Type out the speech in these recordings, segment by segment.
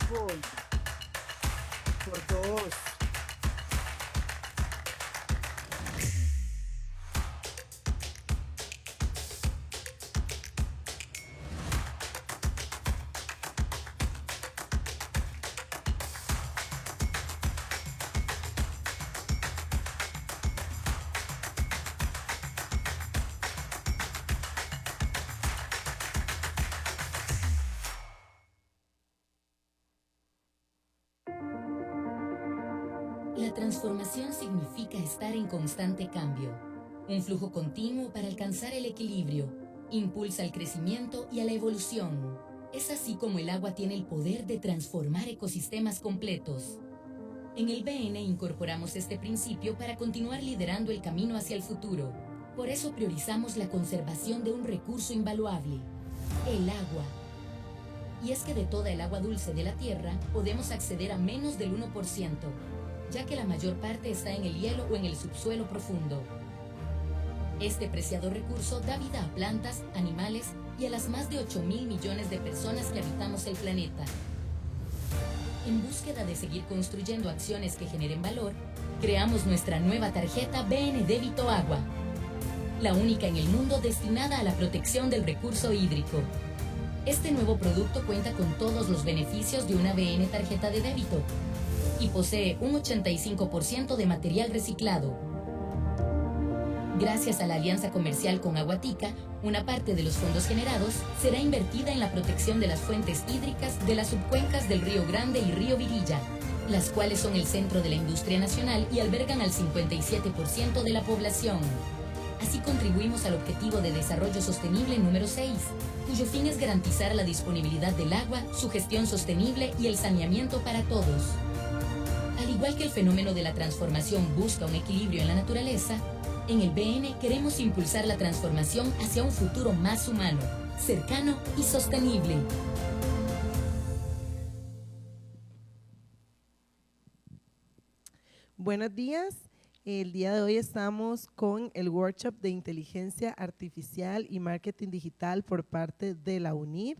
por, por dos. La transformación significa estar en constante cambio. Un flujo continuo para alcanzar el equilibrio. Impulsa el crecimiento y a la evolución. Es así como el agua tiene el poder de transformar ecosistemas completos. En el BN incorporamos este principio para continuar liderando el camino hacia el futuro. Por eso priorizamos la conservación de un recurso invaluable, el agua. Y es que de toda el agua dulce de la Tierra podemos acceder a menos del 1%, ya que la mayor parte está en el hielo o en el subsuelo profundo. Este preciado recurso da vida a plantas, animales y a las más de 8.000 millones de personas que habitamos el planeta. En búsqueda de seguir construyendo acciones que generen valor, creamos nuestra nueva tarjeta BN Débito Agua, la única en el mundo destinada a la protección del recurso hídrico. Este nuevo producto cuenta con todos los beneficios de una BN tarjeta de débito y posee un 85% de material reciclado. Gracias a la alianza comercial con Aguatica, una parte de los fondos generados será invertida en la protección de las fuentes hídricas de las subcuencas del Río Grande y Río Virilla, las cuales son el centro de la industria nacional y albergan al 57% de la población. Así contribuimos al Objetivo de Desarrollo Sostenible número 6, cuyo fin es garantizar la disponibilidad del agua, su gestión sostenible y el saneamiento para todos. Al igual que el fenómeno de la transformación busca un equilibrio en la naturaleza, en el BN queremos impulsar la transformación hacia un futuro más humano, cercano y sostenible. Buenos días. El día de hoy estamos con el workshop de inteligencia artificial y marketing digital por parte de la UNIR.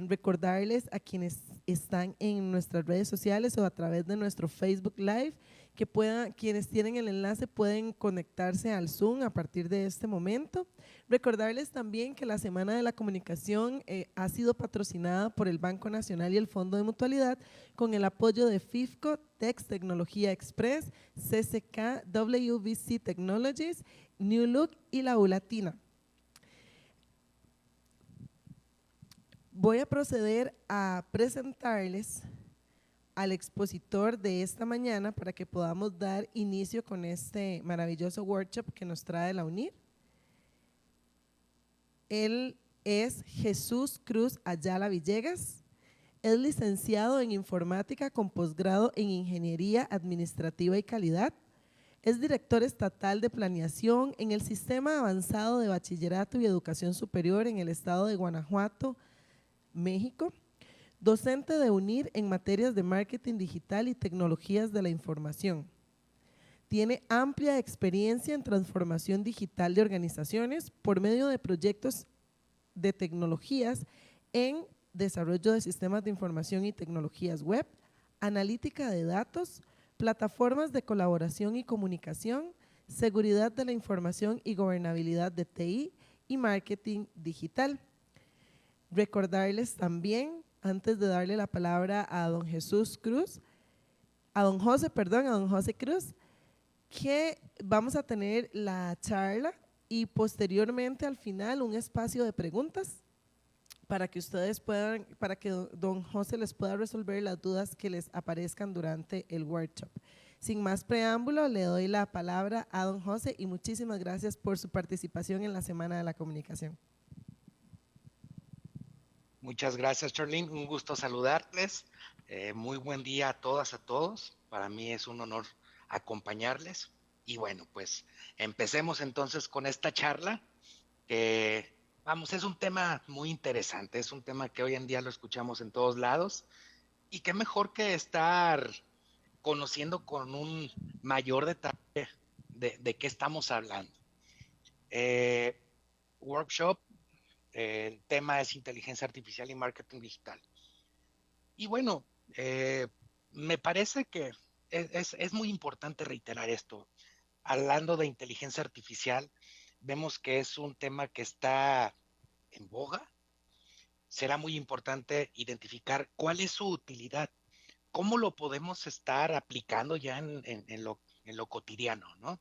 Recordarles a quienes están en nuestras redes sociales o a través de nuestro Facebook Live que quienes tienen el enlace pueden conectarse al Zoom a partir de este momento. Recordarles también que la Semana de la Comunicación ha sido patrocinada por el Banco Nacional y el Fondo de Mutualidad con el apoyo de FIFCO, Tex Tecnología Express, CCK, WBC Technologies, New Look y la U Latina. Voy a proceder a presentarles al expositor de esta mañana para que podamos dar inicio con este maravilloso workshop que nos trae la UNIR. Él es Jesús Cruz Ayala Villegas, es licenciado en informática con posgrado en ingeniería administrativa y calidad, es director estatal de planeación en el Sistema Avanzado de Bachillerato y Educación Superior en el estado de Guanajuato, México, docente de UNIR en materias de marketing digital y tecnologías de la información. Tiene amplia experiencia en transformación digital de organizaciones por medio de proyectos de tecnologías en desarrollo de sistemas de información y tecnologías web, analítica de datos, plataformas de colaboración y comunicación, seguridad de la información y gobernabilidad de TI y marketing digital. Recordarles también, antes de darle la palabra a don José Cruz, que vamos a tener la charla y posteriormente al final un espacio de preguntas para que ustedes puedan, para que don José les pueda resolver las dudas que les aparezcan durante el workshop. Sin más preámbulo, le doy la palabra a don José y muchísimas gracias por su participación en la Semana de la Comunicación. Muchas gracias, Charlene. Un gusto saludarles. Muy buen día a todas, a todos. Para mí es un honor acompañarles. Y bueno, pues empecemos entonces con esta charla que, vamos, es un tema muy interesante. Es un tema que hoy en día lo escuchamos en todos lados. Y qué mejor que estar conociendo con un mayor detalle de qué estamos hablando. Workshop. El tema es inteligencia artificial y marketing digital. Y bueno, me parece que es muy importante reiterar esto. Hablando de inteligencia artificial, vemos que es un tema que está en boga. Será muy importante identificar cuál es su utilidad, cómo lo podemos estar aplicando ya en lo cotidiano, ¿no?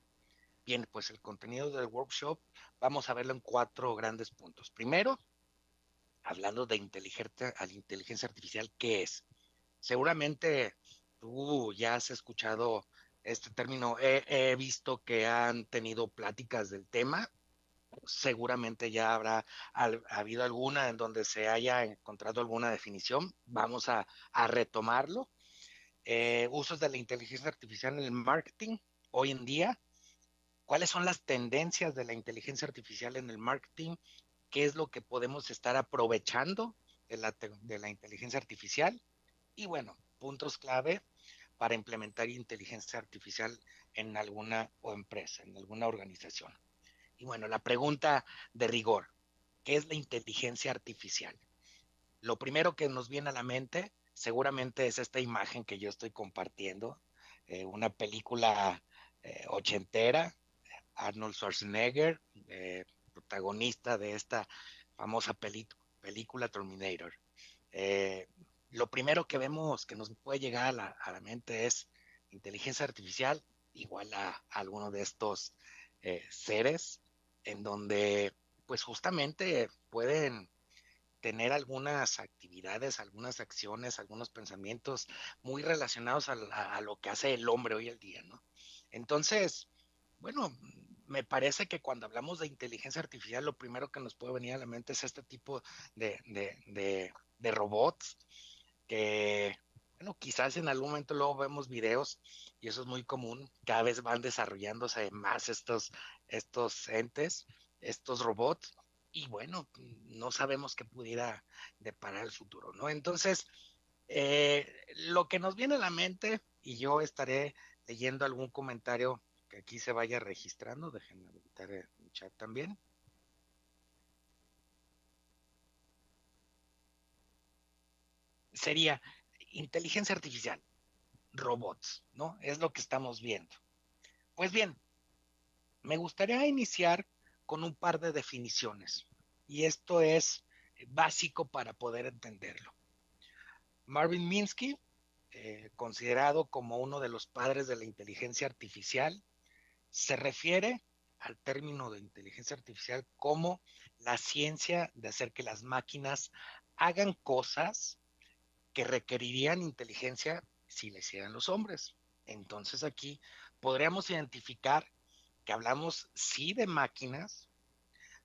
Bien, pues el contenido del workshop vamos a verlo en 4 grandes puntos. Primero, hablando de inteligencia artificial, ¿qué es? Seguramente tú ya has escuchado este término, he visto que han tenido pláticas del tema, seguramente ya habrá habido alguna en donde se haya encontrado alguna definición, vamos a retomarlo. Usos de la inteligencia artificial en el marketing hoy en día, cuáles son las tendencias de la inteligencia artificial en el marketing, qué es lo que podemos estar aprovechando de la inteligencia artificial y bueno, puntos clave para implementar inteligencia artificial en alguna empresa, en alguna organización. Y bueno, la pregunta de rigor, ¿qué es la inteligencia artificial? Lo primero que nos viene a la mente seguramente es esta imagen que yo estoy compartiendo, una película ochentera, Arnold Schwarzenegger, protagonista de esta famosa película Terminator. Eh, lo primero que vemos que nos puede llegar a la mente es inteligencia artificial igual a alguno de estos seres en donde pues justamente pueden tener algunas actividades, algunas acciones, algunos pensamientos muy relacionados a lo que hace el hombre hoy en día, ¿no? Entonces, bueno, me parece que cuando hablamos de inteligencia artificial, lo primero que nos puede venir a la mente es este tipo de robots que, bueno, quizás en algún momento luego vemos videos y eso es muy común, cada vez van desarrollándose más estos entes, estos robots, y bueno, no sabemos qué pudiera deparar el futuro, ¿no? Entonces, lo que nos viene a la mente, y yo estaré leyendo algún comentario que aquí se vaya registrando, déjenme habilitar el chat también. Sería inteligencia artificial, robots, ¿no? Es lo que estamos viendo. Pues bien, me gustaría iniciar con un par de definiciones, y esto es básico para poder entenderlo. Marvin Minsky, considerado como uno de los padres de la inteligencia artificial, se refiere al término de inteligencia artificial como la ciencia de hacer que las máquinas hagan cosas que requerirían inteligencia si le hicieran los hombres. Entonces aquí podríamos identificar que hablamos sí de máquinas,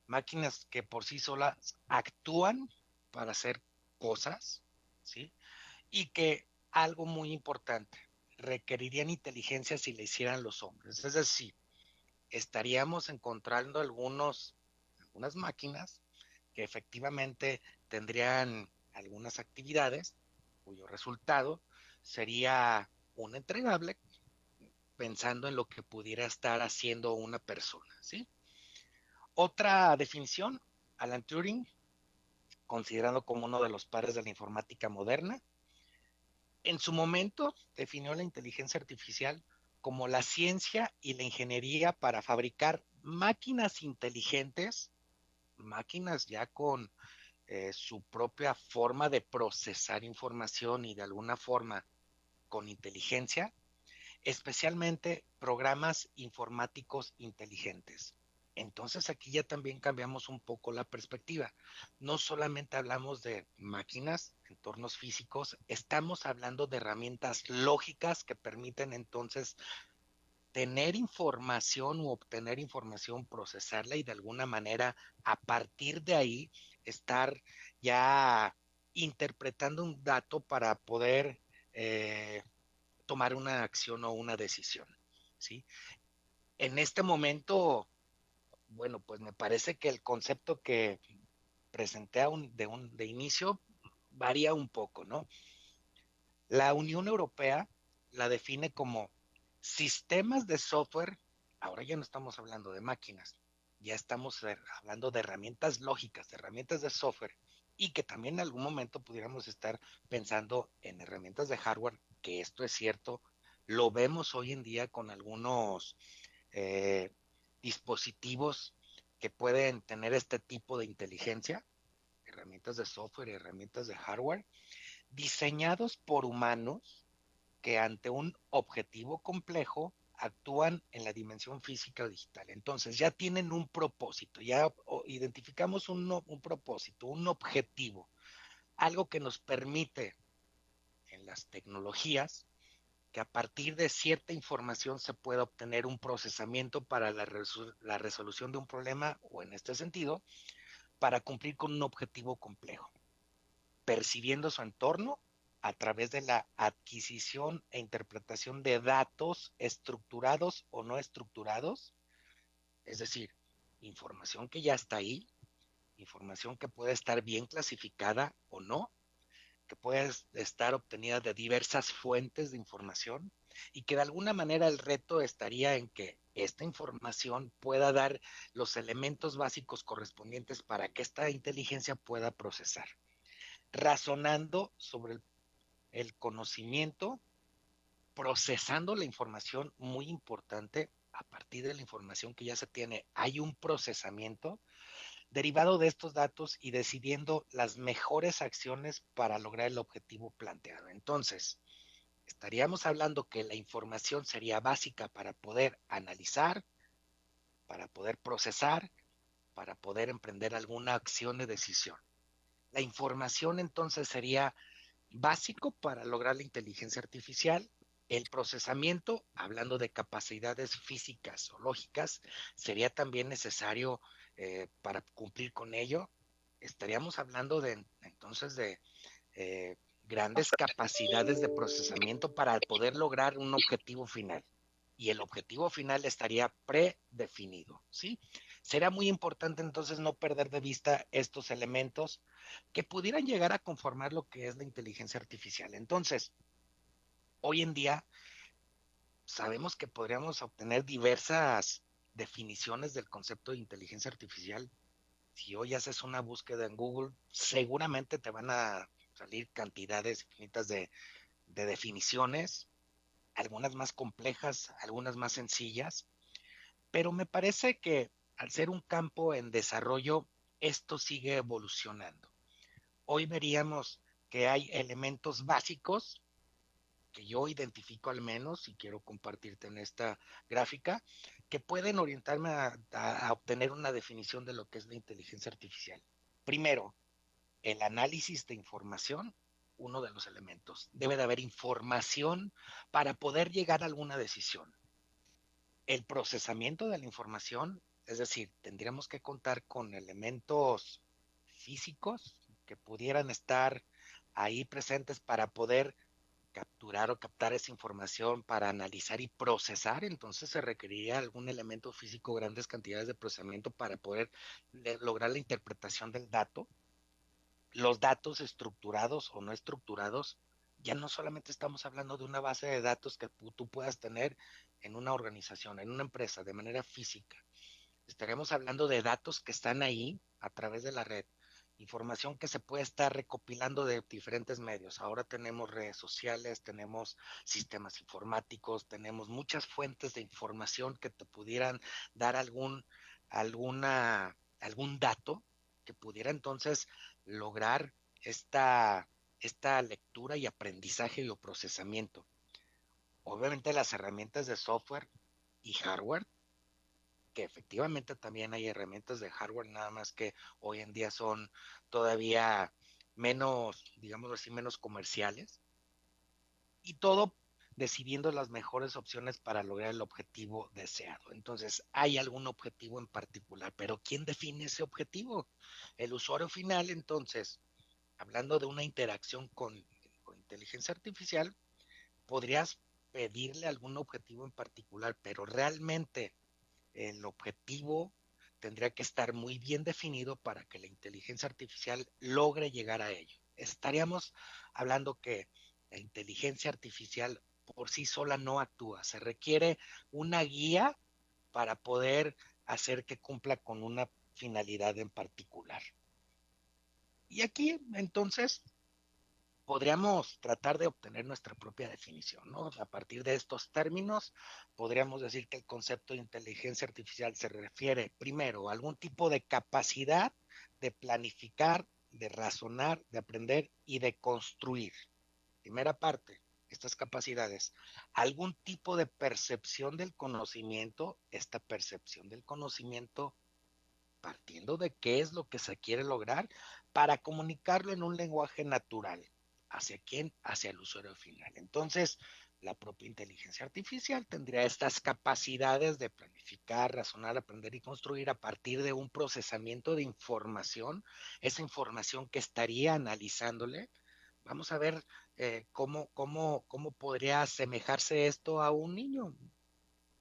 máquinas que por sí solas actúan para hacer cosas, ¿sí? Y que algo muy importante, requerirían inteligencia si le hicieran los hombres. Es decir, estaríamos encontrando algunas máquinas que efectivamente tendrían algunas actividades cuyo resultado sería un entregable pensando en lo que pudiera estar haciendo una persona, ¿sí? Otra definición, Alan Turing, considerado como uno de los padres de la informática moderna, en su momento definió la inteligencia artificial como la ciencia y la ingeniería para fabricar máquinas inteligentes, máquinas ya con su propia forma de procesar información y de alguna forma con inteligencia, especialmente programas informáticos inteligentes. Entonces aquí ya también cambiamos un poco la perspectiva. No solamente hablamos de máquinas, entornos físicos, estamos hablando de herramientas lógicas que permiten entonces tener información u obtener información, procesarla y de alguna manera a partir de ahí estar ya interpretando un dato para poder tomar una acción o una decisión, ¿sí? En este momento, bueno, pues me parece que el concepto que presenté de inicio varía un poco, ¿no? La Unión Europea la define como sistemas de software, ahora ya no estamos hablando de máquinas, ya estamos hablando de herramientas lógicas, de herramientas de software y que también en algún momento pudiéramos estar pensando en herramientas de hardware, que esto es cierto, lo vemos hoy en día con algunos eh, dispositivos que pueden tener este tipo de inteligencia, herramientas de software y herramientas de hardware, diseñados por humanos que ante un objetivo complejo actúan en la dimensión física o digital. Entonces ya tienen un propósito, ya identificamos un propósito, un objetivo, algo que nos permite en las tecnologías que a partir de cierta información se pueda obtener un procesamiento para la resolución de un problema o en este sentido, para cumplir con un objetivo complejo, percibiendo su entorno a través de la adquisición e interpretación de datos estructurados o no estructurados, es decir, información que ya está ahí, información que puede estar bien clasificada o no, que puede estar obtenida de diversas fuentes de información y que de alguna manera el reto estaría en que esta información pueda dar los elementos básicos correspondientes para que esta inteligencia pueda procesar, razonando sobre el conocimiento, procesando la información muy importante. A partir de la información que ya se tiene, hay un procesamiento derivado de estos datos y decidiendo las mejores acciones para lograr el objetivo planteado. Entonces, estaríamos hablando que la información sería básica para poder analizar, para poder procesar, para poder emprender alguna acción de decisión. La información entonces sería básico para lograr la inteligencia artificial. El procesamiento, hablando de capacidades físicas o lógicas, sería también necesario para cumplir con ello. Estaríamos hablando de entonces de grandes capacidades de procesamiento para poder lograr un objetivo final. Y el objetivo final estaría predefinido, ¿sí? Será muy importante entonces no perder de vista estos elementos que pudieran llegar a conformar lo que es la inteligencia artificial. Entonces, hoy en día sabemos que podríamos obtener diversas definiciones del concepto de inteligencia artificial. Si hoy haces una búsqueda en Google, seguramente te van a salir cantidades infinitas de definiciones, algunas más complejas, algunas más sencillas, pero me parece que al ser un campo en desarrollo, esto sigue evolucionando. Hoy veríamos que hay elementos básicos que yo identifico al menos y quiero compartirte en esta gráfica, que pueden orientarme a obtener una definición de lo que es la inteligencia artificial. Primero, el análisis de información, uno de los elementos. Debe de haber información para poder llegar a alguna decisión. El procesamiento de la información, es decir, tendríamos que contar con elementos físicos que pudieran estar ahí presentes para poder capturar o captar esa información para analizar y procesar. Entonces se requeriría algún elemento físico, grandes cantidades de procesamiento para poder lograr la interpretación del dato. Los datos estructurados o no estructurados, ya no solamente estamos hablando de una base de datos que tú puedas tener en una organización, en una empresa, de manera física. Estaremos hablando de datos que están ahí a través de la red, información que se puede estar recopilando de diferentes medios. Ahora tenemos redes sociales, tenemos sistemas informáticos, tenemos muchas fuentes de información que te pudieran dar algún dato que pudiera entonces lograr esta lectura y aprendizaje y procesamiento. Obviamente las herramientas de software y hardware, que efectivamente también hay herramientas de hardware, nada más que hoy en día son todavía menos, digamos así, menos comerciales, y todo decidiendo las mejores opciones para lograr el objetivo deseado. Entonces, hay algún objetivo en particular, pero ¿quién define ese objetivo? El usuario final. Entonces, hablando de una interacción con inteligencia artificial, podrías pedirle algún objetivo en particular, pero realmente el objetivo tendría que estar muy bien definido para que la inteligencia artificial logre llegar a ello. Estaríamos hablando que la inteligencia artificial por sí sola no actúa, se requiere una guía para poder hacer que cumpla con una finalidad en particular. Y aquí entonces podríamos tratar de obtener nuestra propia definición, ¿no? A partir de estos términos, podríamos decir que el concepto de inteligencia artificial se refiere primero a algún tipo de capacidad de planificar, de razonar, de aprender y de construir. Primera parte, estas capacidades, algún tipo de percepción del conocimiento, esta percepción del conocimiento partiendo de qué es lo que se quiere lograr para comunicarlo en un lenguaje natural. ¿Hacia quién? Hacia el usuario final. Entonces, la propia inteligencia artificial tendría estas capacidades de planificar, razonar, aprender y construir a partir de un procesamiento de información, esa información que estaría analizándole. Vamos a ver cómo podría asemejarse esto a un niño.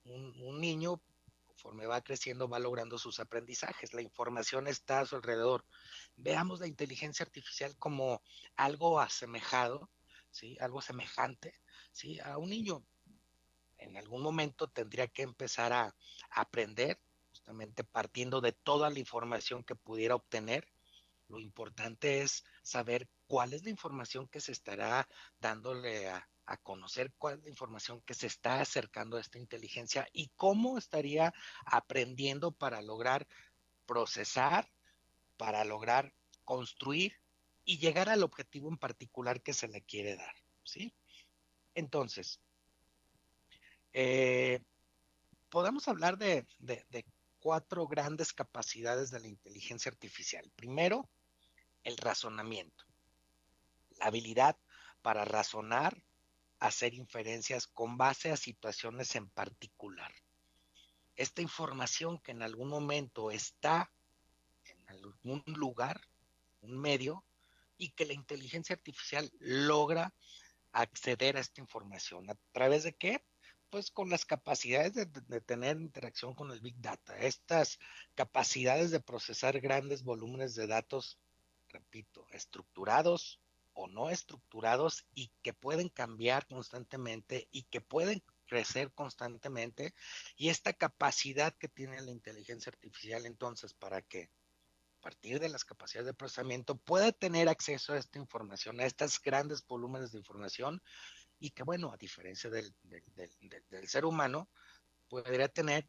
Un niño, conforme va creciendo, va logrando sus aprendizajes. La información está a su alrededor. Veamos la inteligencia artificial como algo asemejado, ¿sí? Algo semejante, ¿sí? A un niño. En algún momento tendría que empezar a aprender, justamente partiendo de toda la información que pudiera obtener. Lo importante es saber cuál es la información que se estará dándole a conocer, cuál es la información que se está acercando a esta inteligencia y cómo estaría aprendiendo para lograr procesar, para lograr construir y llegar al objetivo en particular que se le quiere dar, ¿sí? Entonces, eh, podemos hablar de cuatro grandes capacidades de la inteligencia artificial. Primero, el razonamiento. La habilidad para razonar, hacer inferencias con base a situaciones en particular. Esta información que en algún momento está en algún lugar, un medio, y que la inteligencia artificial logra acceder a esta información. ¿A través de qué? Pues con las capacidades de tener interacción con el Big Data. Estas capacidades de procesar grandes volúmenes de datos, repito, estructurados o no estructurados y que pueden cambiar constantemente y que pueden crecer constantemente. Y esta capacidad que tiene la inteligencia artificial entonces para que a partir de las capacidades de procesamiento pueda tener acceso a esta información, a estos grandes volúmenes de información y que, bueno, a diferencia del ser humano, podría tener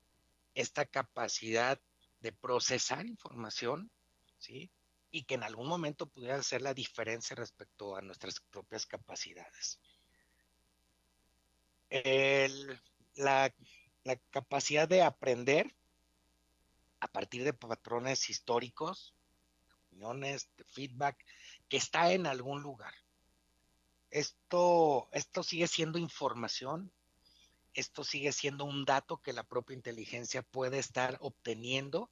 esta capacidad de procesar información, ¿sí? Y que en algún momento pudiera hacer la diferencia respecto a nuestras propias capacidades. El, la, la capacidad de aprender a partir de patrones históricos, opiniones, de feedback, que está en algún lugar. Esto sigue siendo información, esto sigue siendo un dato que la propia inteligencia puede estar obteniendo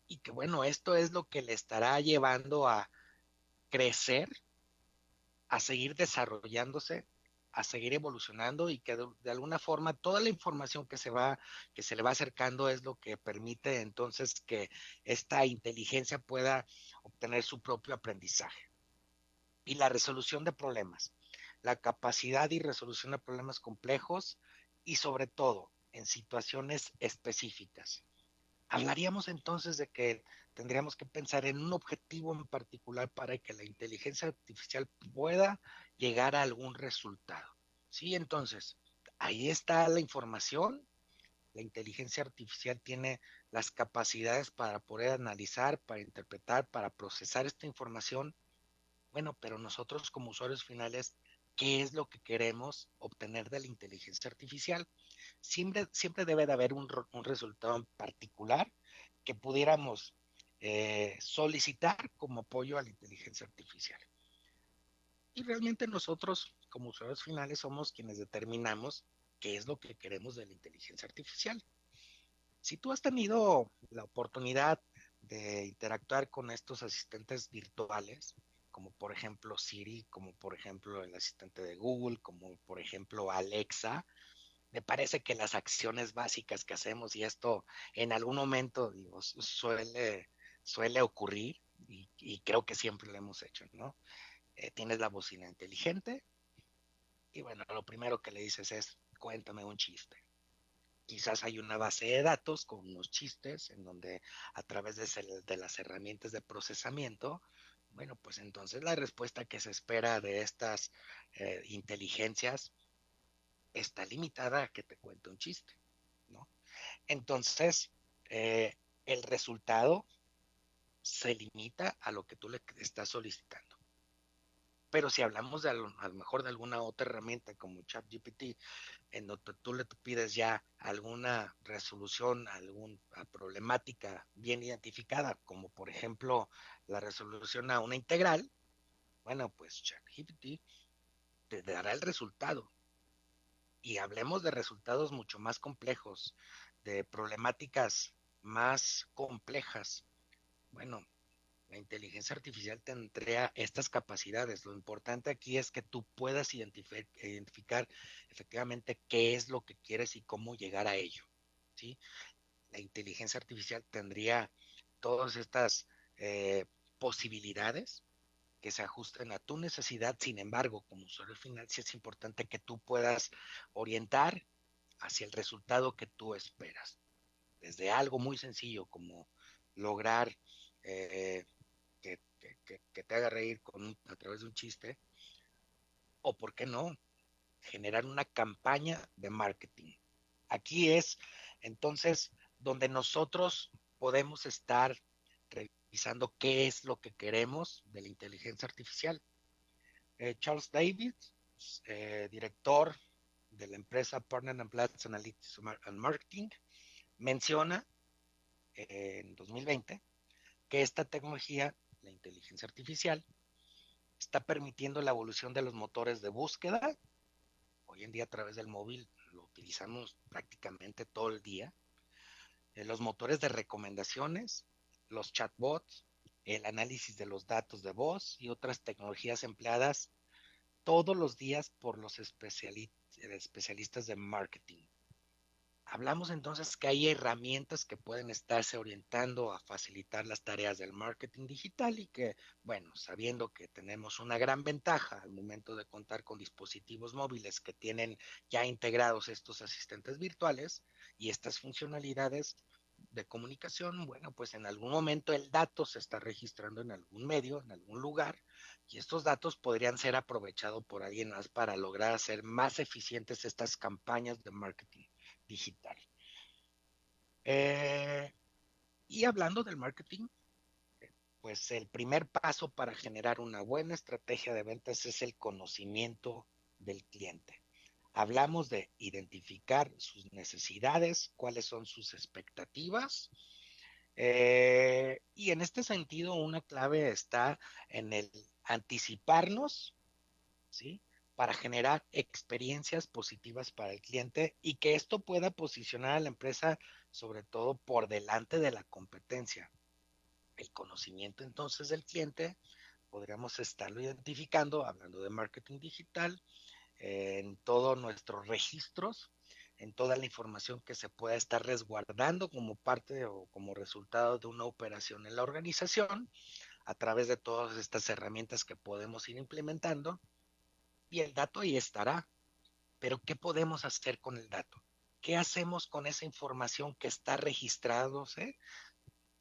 y que bueno, esto es lo que le estará llevando a crecer, a seguir desarrollándose, a seguir evolucionando y que de alguna forma toda la información que se le va acercando es lo que permite entonces que esta inteligencia pueda obtener su propio aprendizaje. Y la resolución de problemas, la capacidad y resolución de problemas complejos y sobre todo en situaciones específicas. Hablaríamos entonces de que tendríamos que pensar en un objetivo en particular para que la inteligencia artificial pueda llegar a algún resultado. Sí, entonces, ahí está la información. La inteligencia artificial tiene las capacidades para poder analizar, para interpretar, para procesar esta información. Bueno, pero nosotros como usuarios finales, ¿qué es lo que queremos obtener de la inteligencia artificial? Siempre debe de haber un resultado en particular que pudiéramos solicitar como apoyo a la inteligencia artificial. Y realmente nosotros, como usuarios finales, somos quienes determinamos qué es lo que queremos de la inteligencia artificial. Si tú has tenido la oportunidad de interactuar con estos asistentes virtuales, como por ejemplo Siri, como por ejemplo el asistente de Google, como por ejemplo Alexa, me parece que las acciones básicas que hacemos, y esto en algún momento digo, suele ocurrir, y creo que siempre lo hemos hecho, ¿no? Tienes la bocina inteligente, y bueno, lo primero que le dices es, cuéntame un chiste. Quizás hay una base de datos con unos chistes en donde a través de las herramientas de procesamiento Bueno, pues entonces la respuesta que se espera de estas inteligencias está limitada a que te cuente un chiste, ¿no? Entonces, eh, el resultado se limita a lo que tú le estás solicitando. Pero si hablamos de a lo mejor de alguna otra herramienta como ChatGPT, en donde tú le pides ya alguna resolución, alguna problemática bien identificada, como por ejemplo la resolución a una integral, bueno, pues ChatGPT te dará el resultado. Y hablemos de resultados mucho más complejos, de problemáticas más complejas. Bueno, la inteligencia artificial tendría estas capacidades. Lo importante aquí es que tú puedas identificar efectivamente qué es lo que quieres y cómo llegar a ello, ¿sí? La inteligencia artificial tendría todas estas eh, posibilidades que se ajusten a tu necesidad. Sin embargo, como usuario final, sí es importante que tú puedas orientar hacia el resultado que tú esperas. Desde algo muy sencillo como lograr eh, que te haga reír a través de un chiste, o por qué no, generar una campaña de marketing. Aquí es entonces donde nosotros podemos estar revisando qué es lo que queremos de la inteligencia artificial. Charles Davis, director de la empresa Partner and Platts Analytics and Marketing, menciona en 2020 que esta tecnología, la inteligencia artificial, está permitiendo la evolución de los motores de búsqueda. Hoy en día a través del móvil lo utilizamos prácticamente todo el día. Los motores de recomendaciones, los chatbots, el análisis de los datos de voz y otras tecnologías empleadas todos los días por los especialistas de marketing. Hablamos entonces que hay herramientas que pueden estarse orientando a facilitar las tareas del marketing digital y que, bueno, sabiendo que tenemos una gran ventaja al momento de contar con dispositivos móviles que tienen ya integrados estos asistentes virtuales y estas funcionalidades de comunicación, bueno, pues en algún momento el dato se está registrando en algún medio, en algún lugar, y estos datos podrían ser aprovechados por alguien más para lograr hacer más eficientes estas campañas de marketing digital. Eh, y hablando del marketing, pues el primer paso para generar una buena estrategia de ventas es el conocimiento del cliente. Hablamos de identificar sus necesidades, cuáles son sus expectativas. Y en este sentido, una clave está en el anticiparnos, ¿sí? Para generar experiencias positivas para el cliente y que esto pueda posicionar a la empresa sobre todo por delante de la competencia. El conocimiento entonces del cliente podríamos estarlo identificando, hablando de marketing digital, en todos nuestros registros, en toda la información que se pueda estar resguardando como parte o como resultado de una operación en la organización, a través de todas estas herramientas que podemos ir implementando, y el dato ahí estará. Pero ¿qué podemos hacer con el dato? ¿Qué hacemos con esa información que está registrándose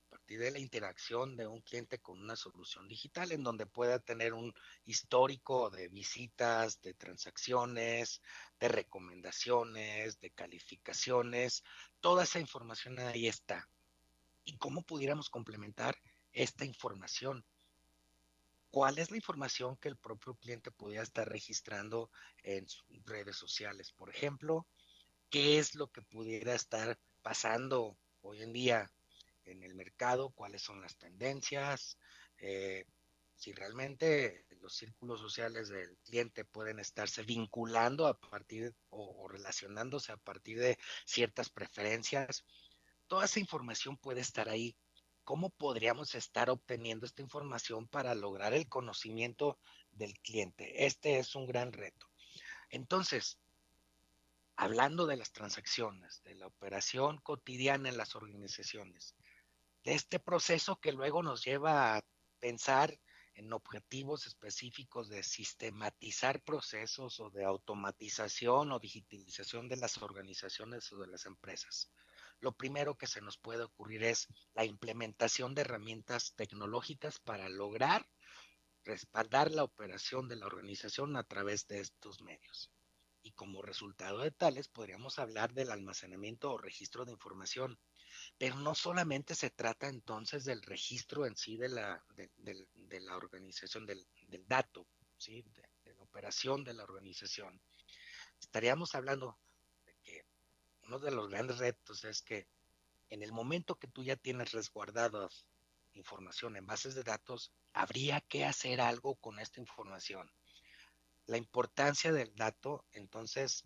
a partir de la interacción de un cliente con una solución digital en donde pueda tener un histórico de visitas, de transacciones, de recomendaciones, de calificaciones? Toda esa información ahí está. ¿Y cómo pudiéramos complementar esta información? ¿Cuál es la información que el propio cliente podría estar registrando en sus redes sociales? Por ejemplo, ¿qué es lo que pudiera estar pasando hoy en día en el mercado? ¿Cuáles son las tendencias? Eh, si realmente los círculos sociales del cliente pueden estarse vinculando a partir o relacionándose a partir de ciertas preferencias, toda esa información puede estar ahí. ¿Cómo podríamos estar obteniendo esta información para lograr el conocimiento del cliente? Este es un gran reto. Entonces, hablando de las transacciones, de la operación cotidiana en las organizaciones, de este proceso que luego nos lleva a pensar en objetivos específicos de sistematizar procesos o de automatización o digitalización de las organizaciones o de las empresas. Lo primero que se nos puede ocurrir es la implementación de herramientas tecnológicas para lograr respaldar la operación de la organización a través de estos medios. Y como resultado de tales, podríamos hablar del almacenamiento o registro de información. Pero no solamente se trata entonces del registro en sí de la organización, del dato, ¿sí? De la operación de la organización. Estaríamos hablando de que uno de los grandes retos es que en el momento que tú ya tienes resguardada información en bases de datos, habría que hacer algo con esta información. La importancia del dato, entonces,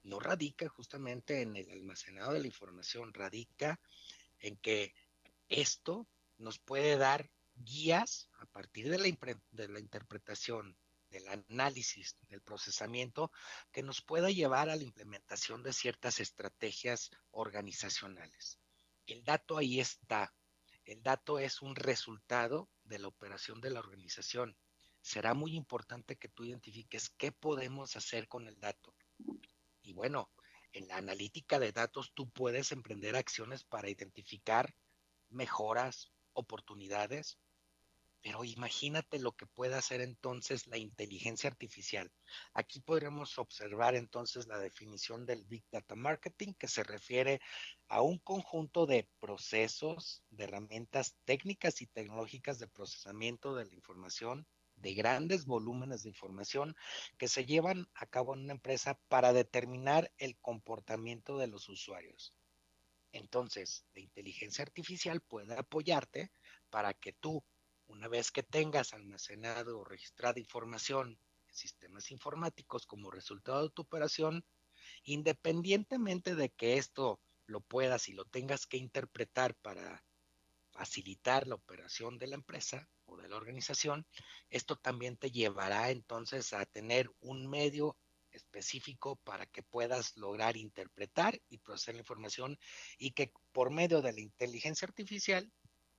no radica justamente en el almacenado de la información, radica en que esto nos puede dar guías a partir de la interpretación, del análisis, del procesamiento, que nos pueda llevar a la implementación de ciertas estrategias organizacionales. El dato ahí está. El dato es un resultado de la operación de la organización. Será muy importante que tú identifiques qué podemos hacer con el dato. Y bueno, en la analítica de datos tú puedes emprender acciones para identificar mejoras, oportunidades, pero imagínate lo que puede hacer entonces la inteligencia artificial. Aquí podremos observar entonces la definición del Big Data Marketing, que se refiere a un conjunto de procesos, de herramientas técnicas y tecnológicas de procesamiento de la información, de grandes volúmenes de información que se llevan a cabo en una empresa para determinar el comportamiento de los usuarios. Entonces, la inteligencia artificial puede apoyarte para que tú, una vez que tengas almacenado o registrada información en sistemas informáticos como resultado de tu operación, independientemente de que esto lo puedas y lo tengas que interpretar para facilitar la operación de la empresa o de la organización, esto también te llevará entonces a tener un medio específico para que puedas lograr interpretar y procesar la información y que por medio de la inteligencia artificial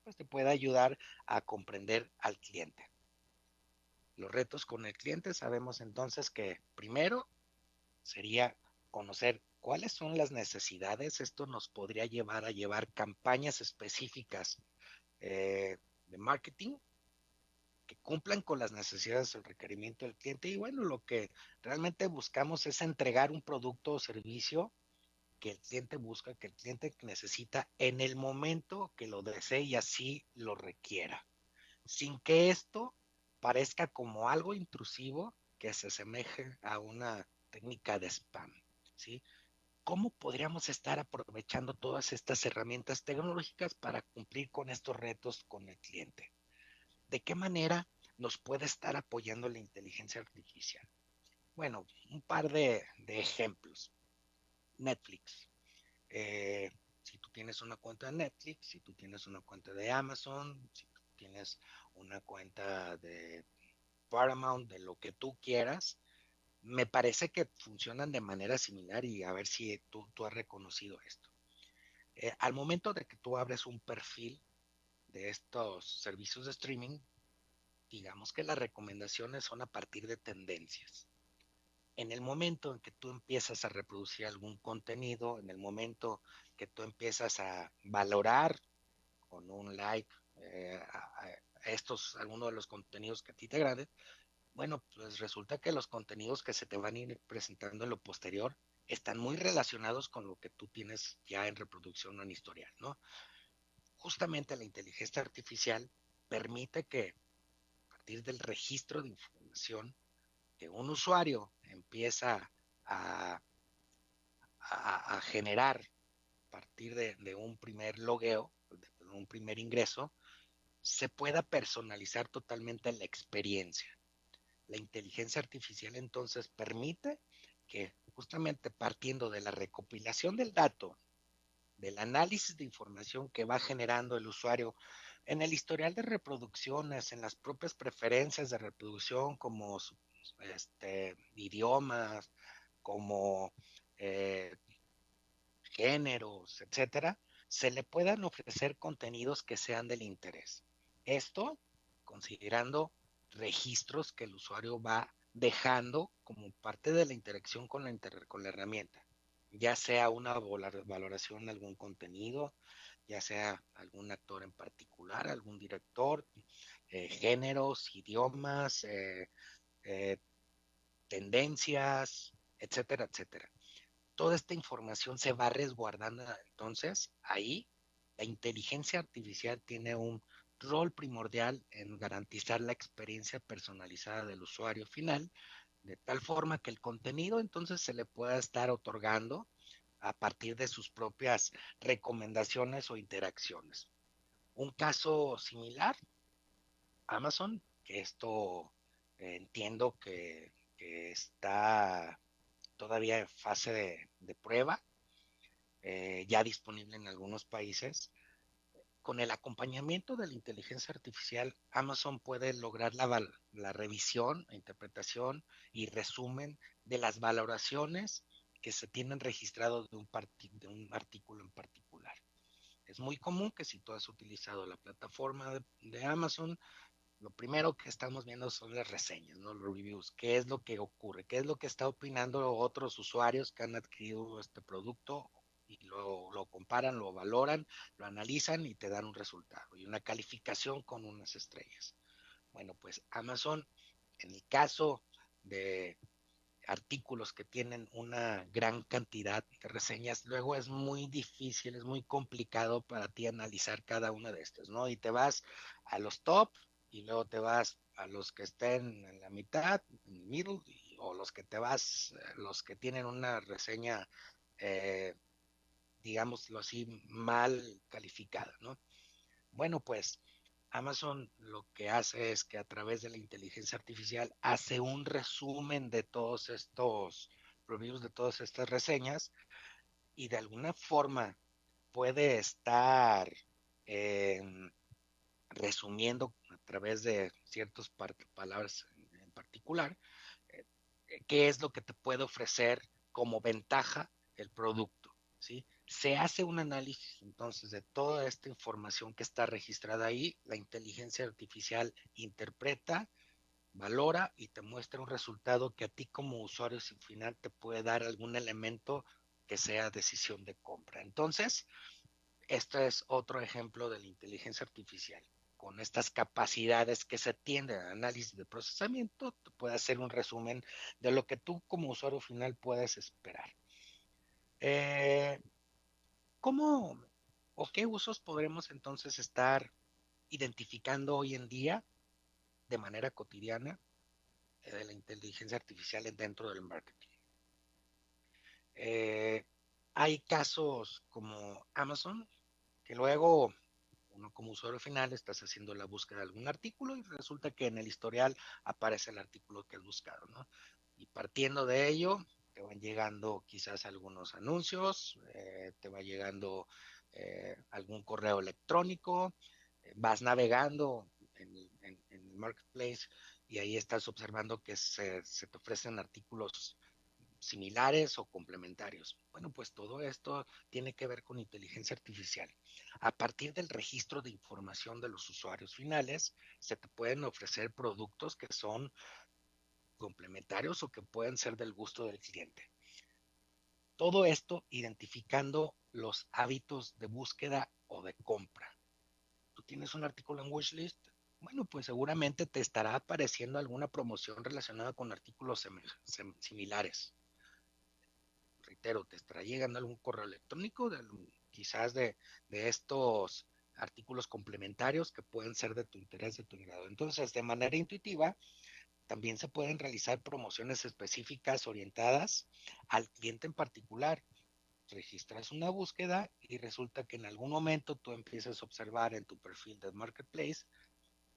pues te pueda ayudar a comprender al cliente. Los retos con el cliente sabemos entonces que primero sería conocer cuáles son las necesidades. Esto nos podría llevar a llevar campañas específicas de marketing que cumplan con las necesidades del requerimiento del cliente. Y bueno, lo que realmente buscamos es entregar un producto o servicio que el cliente busca, que el cliente necesita en el momento que lo desee y así lo requiera, sin que esto parezca como algo intrusivo que se asemeje a una técnica de spam, ¿sí? ¿Cómo podríamos estar aprovechando todas estas herramientas tecnológicas para cumplir con estos retos con el cliente? ¿De qué manera nos puede estar apoyando la inteligencia artificial? Bueno, un par de ejemplos. Netflix. Si tú tienes una cuenta de Netflix, si tú tienes una cuenta de Amazon, si tú tienes una cuenta de Paramount, de lo que tú quieras, me parece que funcionan de manera similar y a ver si tú has reconocido esto. Al momento de que tú abres un perfil de estos servicios de streaming, digamos que las recomendaciones son a partir de tendencias. En el momento en que tú empiezas a reproducir algún contenido, en el momento que tú empiezas a valorar con un like algunos de los contenidos que a ti te agraden, bueno, pues resulta que los contenidos que se te van a ir presentando en lo posterior están muy relacionados con lo que tú tienes ya en reproducción o en historial, ¿no? Justamente la inteligencia artificial permite que a partir del registro de información que un usuario empieza a, a generar a partir de un primer logueo, de un primer ingreso, se pueda personalizar totalmente la experiencia. La inteligencia artificial entonces permite que justamente partiendo de la recopilación del dato, del análisis de información que va generando el usuario en el historial de reproducciones, en las propias preferencias de reproducción como idiomas, como eh, géneros, etcétera, se le puedan ofrecer contenidos que sean del interés. Esto considerando registros que el usuario va dejando como parte de la interacción con la herramienta. ya sea una valoración de algún contenido, ya sea algún actor en particular, algún director, géneros, idiomas, eh, tendencias, etcétera, etcétera. Toda esta información se va resguardando. Entonces, ahí la inteligencia artificial tiene un rol primordial en garantizar la experiencia personalizada del usuario final, de tal forma que el contenido entonces se le pueda estar otorgando a partir de sus propias recomendaciones o interacciones. Un caso similar, Amazon, que esto entiendo que está todavía en fase de prueba, ya disponible en algunos países. Con el acompañamiento de la inteligencia artificial, Amazon puede lograr la revisión, interpretación y resumen de las valoraciones que se tienen registrados de un artículo en particular. Es muy común que si tú has utilizado la plataforma de Amazon, lo primero que estamos viendo son las reseñas, ¿no? Los reviews, qué es lo que ocurre, qué es lo que está opinando otros usuarios que han adquirido este producto y lo comparan, lo valoran, lo analizan y te dan un resultado y una calificación con unas estrellas. Bueno, pues Amazon, en el caso de artículos que tienen una gran cantidad de reseñas, luego es muy difícil, es muy complicado para ti analizar cada una de estas, ¿no? Y te vas a los top y luego te vas a los que estén en la mitad, en el middle, o los que te vas, los que tienen una reseña, eh, digámoslo así, mal calificada, ¿no? Bueno, pues Amazon lo que hace es que a través de la inteligencia artificial hace un resumen de todos estos reviews, de todas estas reseñas, y de alguna forma puede estar eh, resumiendo a través de ciertas palabras en particular, eh, qué es lo que te puede ofrecer como ventaja el producto, ¿sí? Se hace un análisis entonces de toda esta información que está registrada ahí, la inteligencia artificial interpreta, valora y te muestra un resultado que a ti como usuario sin final te puede dar algún elemento que sea decisión de compra. Entonces, este es otro ejemplo de la inteligencia artificial. Con estas capacidades que se tienden a análisis de procesamiento, te puede hacer un resumen de lo que tú como usuario final puedes esperar. Eh, ¿Cómo o qué usos podremos entonces estar identificando hoy en día de manera cotidiana de la inteligencia artificial dentro del marketing? Eh, Hay casos como Amazon, que luego uno como usuario final estás haciendo la búsqueda de algún artículo y resulta que en el historial aparece el artículo que has buscado, ¿no? Y partiendo de ello, te van llegando quizás algunos anuncios, te va llegando algún correo electrónico, vas navegando en el marketplace y ahí estás observando que se te ofrecen artículos similares o complementarios. Bueno, pues todo esto tiene que ver con inteligencia artificial. A partir del registro de información de los usuarios finales, se te pueden ofrecer productos que son complementarios o que pueden ser del gusto del cliente. Todo esto identificando los hábitos de búsqueda o de compra. Tú tienes un artículo en Wishlist, bueno, pues seguramente te estará apareciendo alguna promoción relacionada con artículos similares. Reitero, te estará llegando algún correo electrónico quizás de estos artículos complementarios que pueden ser de tu interés, de tu grado. Entonces, de manera intuitiva, también se pueden realizar promociones específicas orientadas al cliente en particular. Registras una búsqueda y resulta que en algún momento tú empiezas a observar en tu perfil de Marketplace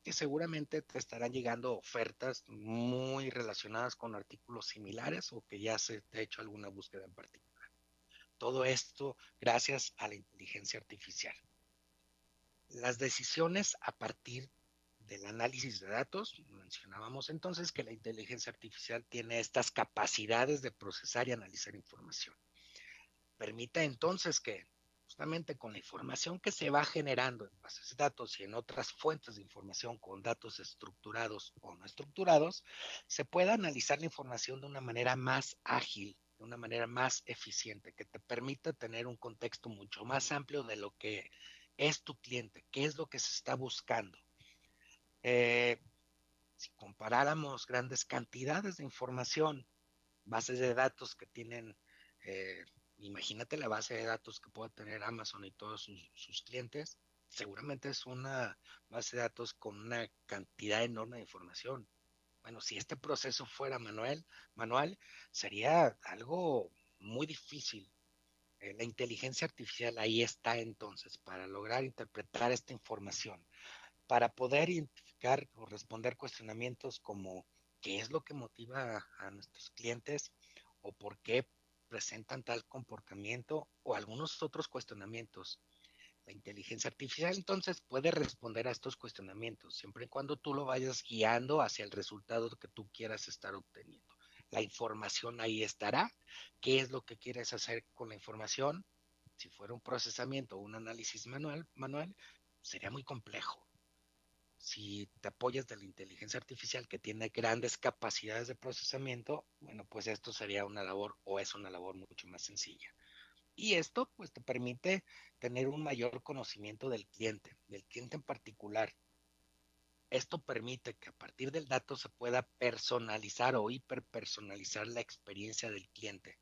que seguramente te estarán llegando ofertas muy relacionadas con artículos similares o que ya se te ha hecho alguna búsqueda en particular. Todo esto gracias a la inteligencia artificial. Las decisiones a partir del análisis de datos, mencionábamos entonces que la inteligencia artificial tiene estas capacidades de procesar y analizar información. Permite entonces que justamente con la información que se va generando en bases de datos y en otras fuentes de información con datos estructurados o no estructurados, se pueda analizar la información de una manera más ágil, de una manera más eficiente, que te permita tener un contexto mucho más amplio de lo que es tu cliente, qué es lo que se está buscando. Si comparáramos grandes cantidades de información, bases de datos que tienen, eh, imagínate la base de datos que puede tener Amazon y todos sus clientes, seguramente es una base de datos con una cantidad enorme de información. Bueno, si este proceso fuera manual sería algo muy difícil. La inteligencia artificial ahí está entonces para lograr interpretar esta información, para poder identificar o responder cuestionamientos como qué es lo que motiva a nuestros clientes o por qué presentan tal comportamiento o algunos otros cuestionamientos. La inteligencia artificial entonces puede responder a estos cuestionamientos siempre y cuando tú lo vayas guiando hacia el resultado que tú quieras estar obteniendo. La información ahí estará. ¿Qué es lo que quieres hacer con la información? Si fuera un procesamiento o un análisis manual, sería muy complejo. Si te apoyas de la inteligencia artificial que tiene grandes capacidades de procesamiento, bueno, pues esto sería una labor o es una labor mucho más sencilla. Y esto pues te permite tener un mayor conocimiento del cliente en particular. Esto permite que a partir del dato se pueda personalizar o hiperpersonalizar la experiencia del cliente.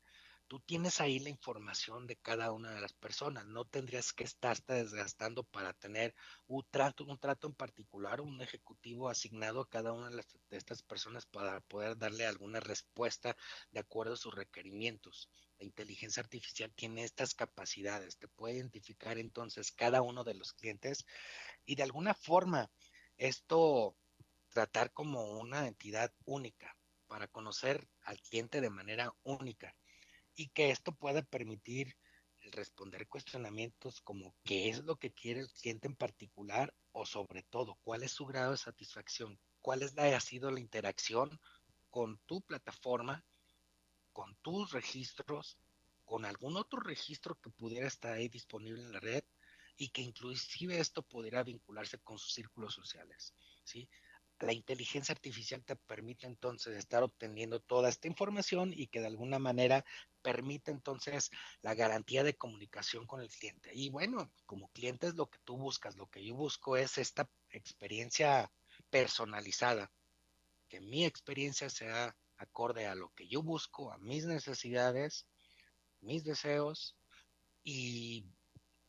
Tú tienes ahí la información de cada una de las personas, no tendrías que estarte desgastando para tener un trato en particular, un ejecutivo asignado a cada una de estas personas para poder darle alguna respuesta de acuerdo a sus requerimientos. La inteligencia artificial tiene estas capacidades, te puede identificar entonces cada uno de los clientes y de alguna forma esto tratar como una entidad única para conocer al cliente de manera única y que esto pueda permitir el responder cuestionamientos como qué es lo que quiere el cliente en particular o sobre todo cuál es su grado de satisfacción, ha sido la interacción con tu plataforma, con tus registros, con algún otro registro que pudiera estar ahí disponible en la red y que inclusive esto pudiera vincularse con sus círculos sociales, ¿sí? La inteligencia artificial te permite entonces estar obteniendo toda esta información y que de alguna manera permite entonces la garantía de comunicación con el cliente. Y bueno, como cliente es lo que tú buscas, lo que yo busco es esta experiencia personalizada, que mi experiencia sea acorde a lo que yo busco, a mis necesidades, mis deseos y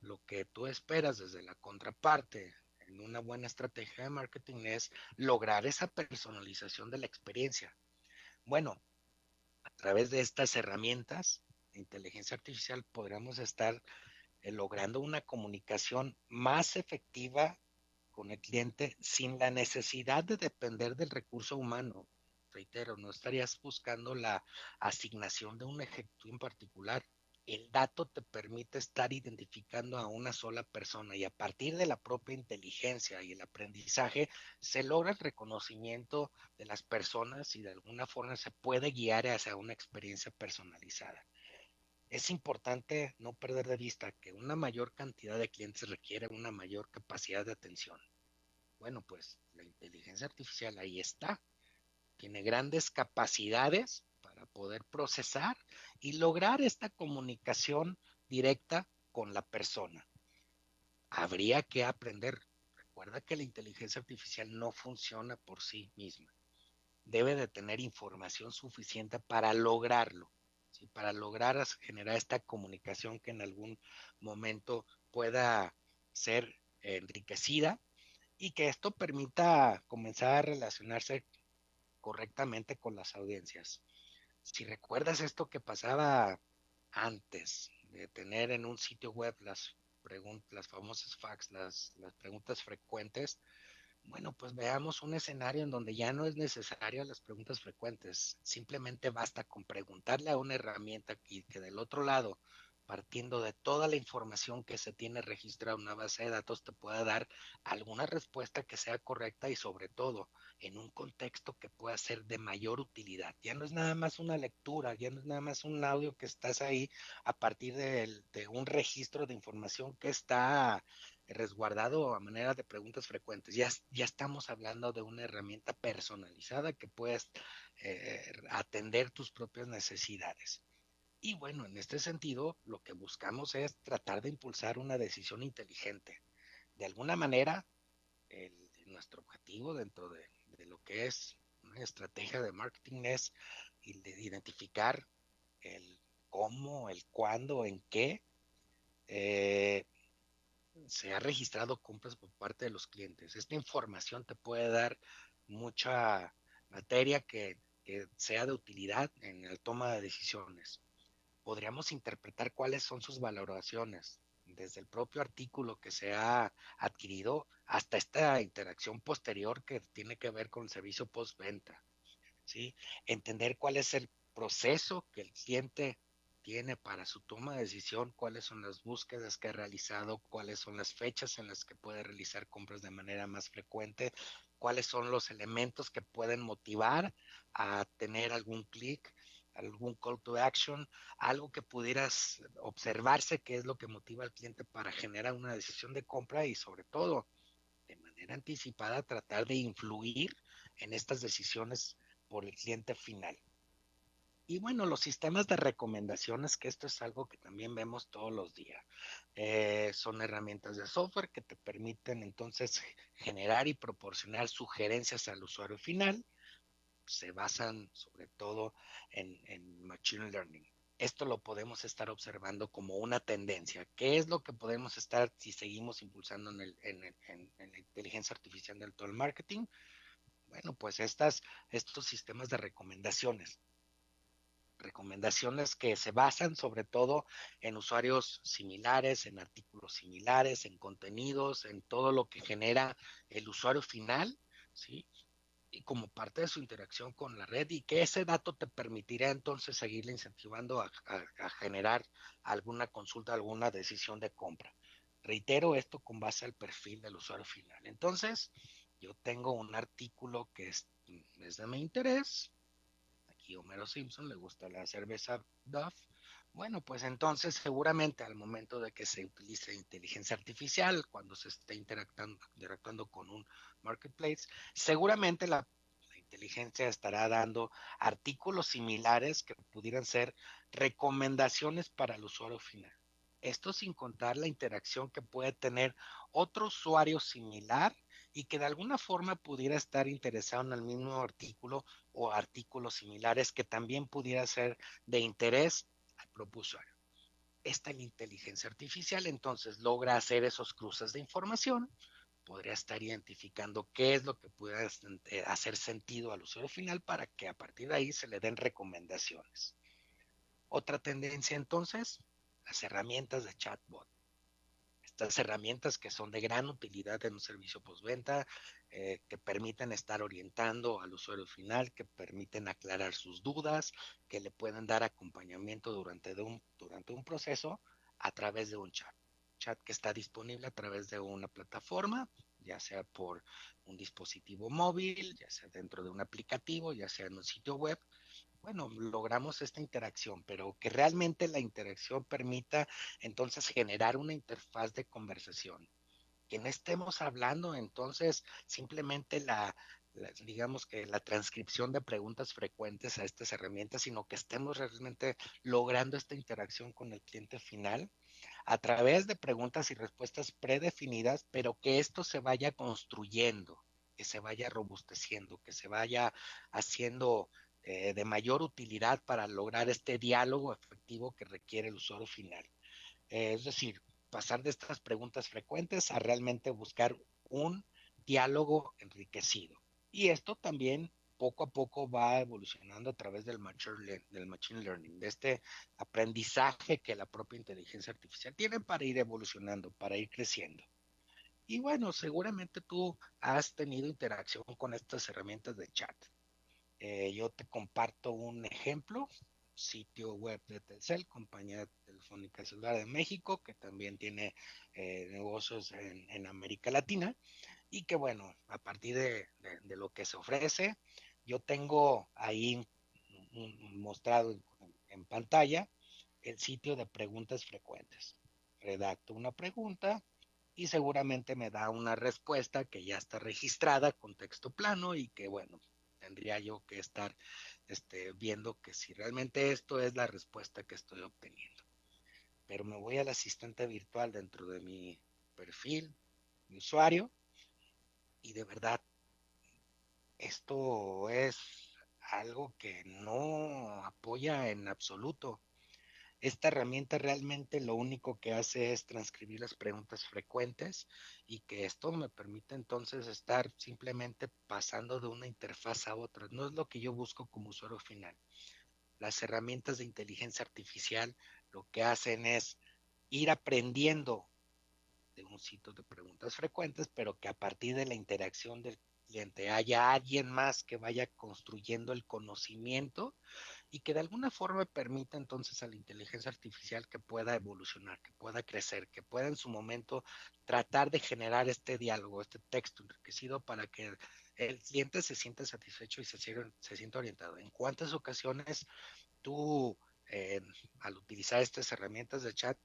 lo que tú esperas desde la contraparte en una buena estrategia de marketing es lograr esa personalización de la experiencia. Bueno, a través de estas herramientas de inteligencia artificial podríamos estar logrando una comunicación más efectiva con el cliente sin la necesidad de depender del recurso humano. Reitero, no estarías buscando la asignación de un ejecutivo en particular. El dato te permite estar identificando a una sola persona y a partir de la propia inteligencia y el aprendizaje se logra el reconocimiento de las personas y de alguna forma se puede guiar hacia una experiencia personalizada. Es importante no perder de vista que una mayor cantidad de clientes requiere una mayor capacidad de atención. Bueno, pues la inteligencia artificial ahí está. Tiene grandes capacidades para poder procesar y lograr esta comunicación directa con la persona. Habría que aprender. Recuerda que la inteligencia artificial no funciona por sí misma. Debe de tener información suficiente para lograrlo, ¿sí? Para lograr generar esta comunicación que en algún momento pueda ser enriquecida y que esto permita comenzar a relacionarse correctamente con las audiencias. Si recuerdas esto que pasaba antes de tener en un sitio web las famosas fax, las preguntas frecuentes, bueno, pues veamos un escenario en donde ya no es necesario las preguntas frecuentes. Simplemente basta con preguntarle a una herramienta y que del otro lado, partiendo de toda la información que se tiene registrada en una base de datos, te pueda dar alguna respuesta que sea correcta y sobre todo en un contexto que pueda ser de mayor utilidad. Ya no es nada más una lectura, ya no es nada más un audio que estás ahí a partir de un registro de información que está resguardado a manera de preguntas frecuentes. Ya estamos hablando de una herramienta personalizada que puedes atender tus propias necesidades. Y bueno, en este sentido, lo que buscamos es tratar de impulsar una decisión inteligente. De alguna manera, nuestro objetivo dentro de lo que es una estrategia de marketing es identificar el cómo, el cuándo, en qué eh, se ha registrado compras por parte de los clientes. Esta información te puede dar mucha materia que sea de utilidad en la toma de decisiones. Podríamos interpretar cuáles son sus valoraciones, desde el propio artículo que se ha adquirido hasta esta interacción posterior que tiene que ver con el servicio postventa, ¿sí? Entender cuál es el proceso que el cliente tiene para su toma de decisión, cuáles son las búsquedas que ha realizado, cuáles son las fechas en las que puede realizar compras de manera más frecuente, cuáles son los elementos que pueden motivar a tener algún clic, algún call to action, algo que pudieras observarse qué es lo que motiva al cliente para generar una decisión de compra y sobre todo de manera anticipada tratar de influir en estas decisiones por el cliente final. Y bueno, los sistemas de recomendaciones, que esto es algo que también vemos todos los días. Son herramientas de software que te permiten entonces generar y proporcionar sugerencias al usuario final. Se basan sobre todo en Machine Learning. Esto lo podemos estar observando como una tendencia. ¿Qué es lo que podemos estar si seguimos impulsando en la inteligencia artificial del todo el marketing? Bueno, pues estos sistemas de recomendaciones que se basan sobre todo en usuarios similares, en artículos similares, en contenidos, en todo lo que genera el usuario final, ¿sí? Y como parte de su interacción con la red y que ese dato te permitirá entonces seguirle incentivando a generar alguna consulta, alguna decisión de compra. Reitero esto con base al perfil del usuario final. Entonces, yo tengo un artículo que es de mi interés. Aquí Homero Simpson le gusta la cerveza Duff. Bueno, pues entonces seguramente al momento de que se utilice inteligencia artificial, cuando se esté interactuando con un marketplace, seguramente la inteligencia estará dando artículos similares que pudieran ser recomendaciones para el usuario final. Esto sin contar la interacción que puede tener otro usuario similar y que de alguna forma pudiera estar interesado en el mismo artículo o artículos similares que también pudiera ser de interés al propio usuario. Esta inteligencia artificial entonces logra hacer esos cruces de información, podría estar identificando qué es lo que puede hacer sentido al usuario final para que a partir de ahí se le den recomendaciones. Otra tendencia entonces, las herramientas de chatbot. Estas herramientas que son de gran utilidad en un servicio postventa, que permiten estar orientando al usuario final, que permiten aclarar sus dudas, que le pueden dar acompañamiento durante un proceso a través de un chat. Chat que está disponible a través de una plataforma, ya sea por un dispositivo móvil, ya sea dentro de un aplicativo, ya sea en un sitio web. Bueno, logramos esta interacción, pero que realmente la interacción permita entonces generar una interfaz de conversación. Que no estemos hablando entonces simplemente digamos que la transcripción de preguntas frecuentes a estas herramientas, sino que estemos realmente logrando esta interacción con el cliente final a través de preguntas y respuestas predefinidas, pero que esto se vaya construyendo, que se vaya robusteciendo, que se vaya haciendo de mayor utilidad para lograr este diálogo efectivo que requiere el usuario final. Es decir, pasar de estas preguntas frecuentes a realmente buscar un diálogo enriquecido. Y esto también poco a poco va evolucionando a través del machine learning, de este aprendizaje que la propia inteligencia artificial tiene para ir evolucionando, para ir creciendo. Y bueno, seguramente tú has tenido interacción con estas herramientas de chat. Yo te comparto un ejemplo, sitio web de Telcel, compañía telefónica celular de México, que también tiene negocios en América Latina y que bueno, a partir de lo que se ofrece, yo tengo ahí mostrado en pantalla el sitio de preguntas frecuentes. Redacto una pregunta y seguramente me da una respuesta que ya está registrada con texto plano y que bueno, tendría yo que estar viendo que si realmente esto es la respuesta que estoy obteniendo. Pero me voy al asistente virtual dentro de mi perfil, mi usuario, y de verdad, esto es algo que no apoya en absoluto. Esta herramienta realmente lo único que hace es transcribir las preguntas frecuentes y que esto me permite entonces estar simplemente pasando de una interfaz a otra. No es lo que yo busco como usuario final. Las herramientas de inteligencia artificial lo que hacen es ir aprendiendo de un sitio de preguntas frecuentes, pero que a partir de la interacción del cliente haya alguien más que vaya construyendo el conocimiento y que de alguna forma permita entonces a la inteligencia artificial que pueda evolucionar, que pueda crecer, que pueda en su momento tratar de generar este diálogo, este texto enriquecido para que el cliente se sienta satisfecho y se sienta orientado. ¿En cuántas ocasiones tú, eh, al utilizar estas herramientas de chat,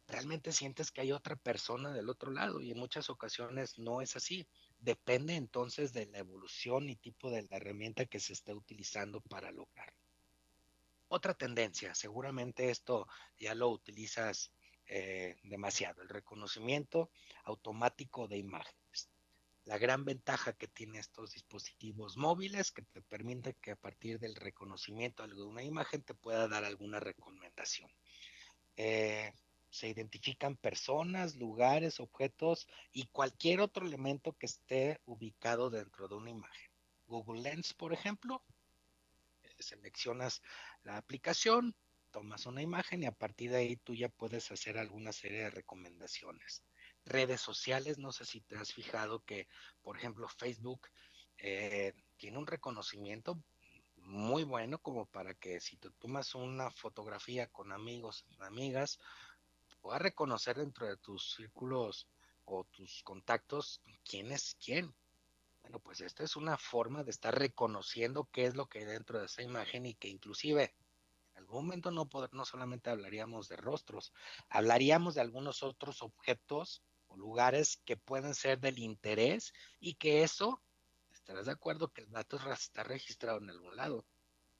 realmente sientes que hay otra persona del otro lado? Y en muchas ocasiones no es así. Depende entonces de la evolución y tipo de la herramienta que se esté utilizando para lograr. Otra tendencia, seguramente esto ya lo utilizas demasiado, el reconocimiento automático de imágenes. La gran ventaja que tiene estos dispositivos móviles que te permite que a partir del reconocimiento de una imagen te pueda dar alguna recomendación. Eh, Se identifican personas, lugares, objetos y cualquier otro elemento que esté ubicado dentro de una imagen. Google Lens, por ejemplo, seleccionas la aplicación, tomas una imagen y a partir de ahí tú ya puedes hacer alguna serie de recomendaciones. Redes sociales, no sé si te has fijado que, por ejemplo, Facebook tiene un reconocimiento muy bueno como para que si tú tomas una fotografía con amigos, amigas, puedas reconocer dentro de tus círculos o tus contactos quién es quién. Bueno, pues esta es una forma de estar reconociendo qué es lo que hay dentro de esa imagen y que inclusive en algún momento no solamente hablaríamos de rostros, hablaríamos de algunos otros objetos o lugares que pueden ser del interés y que eso, estarás de acuerdo que el dato está registrado en algún lado.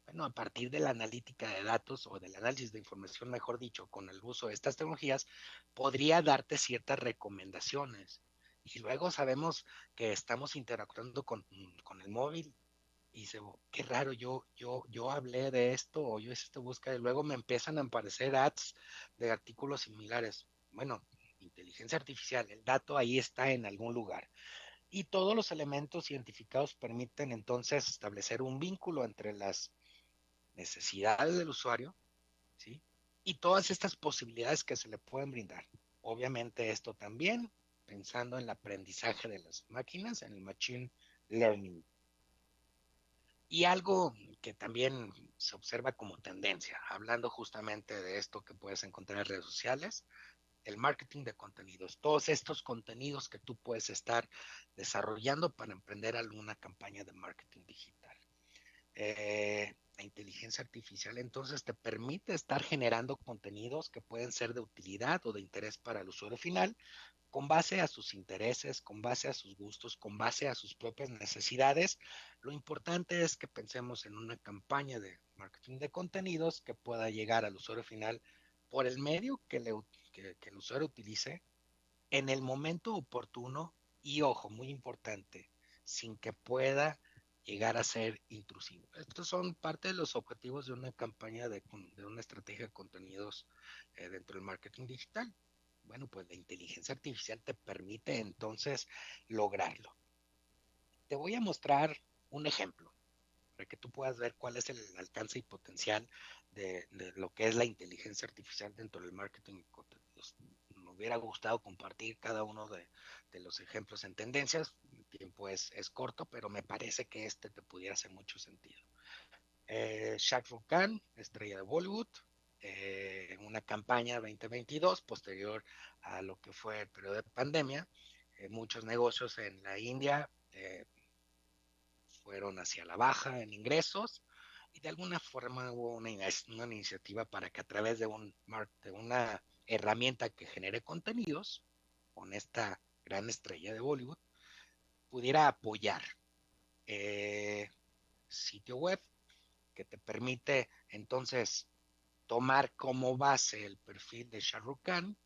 Bueno, a partir de la analítica de datos o del análisis de información, mejor dicho, con el uso de estas tecnologías, podría darte ciertas recomendaciones. Y luego sabemos que estamos interactuando con el móvil y dice, oh, qué raro, yo hablé de esto o yo hice esta búsqueda y luego me empiezan a aparecer ads de artículos similares. Bueno, inteligencia artificial, el dato ahí está en algún lugar. Y todos los elementos identificados permiten entonces establecer un vínculo entre las necesidades del usuario, ¿sí? Y todas estas posibilidades que se le pueden brindar. Obviamente esto también pensando en el aprendizaje de las máquinas, en el machine learning. Y algo que también se observa como tendencia, hablando justamente de esto que puedes encontrar en redes sociales, el marketing de contenidos, todos estos contenidos que tú puedes estar desarrollando para emprender alguna campaña de marketing digital. La inteligencia artificial entonces te permite estar generando contenidos que pueden ser de utilidad o de interés para el usuario final, con base a sus intereses, con base a sus gustos, con base a sus propias necesidades. Lo importante es que pensemos en una campaña de marketing de contenidos que pueda llegar al usuario final por el medio que el usuario utilice en el momento oportuno y, ojo, muy importante, sin que pueda llegar a ser intrusivo. Estos son parte de los objetivos de una campaña de una estrategia de contenidos dentro del marketing digital. Bueno, pues la inteligencia artificial te permite entonces lograrlo. Te voy a mostrar un ejemplo para que tú puedas ver cuál es el alcance y potencial de lo que es la inteligencia artificial dentro del marketing de contenidos. Me hubiera gustado compartir cada uno de los ejemplos en tendencias. El tiempo es corto, pero me parece que este te pudiera hacer mucho sentido. Shah Rukh Khan, estrella de Bollywood, una campaña 2022 posterior a lo que fue el periodo de pandemia. Muchos negocios en la India fueron hacia la baja en ingresos y de alguna forma hubo una iniciativa para que a través de una herramienta que genere contenidos con esta gran estrella de Bollywood pudiera apoyar. sitio web que te permite entonces tomar como base el perfil de Shah Rukh Khan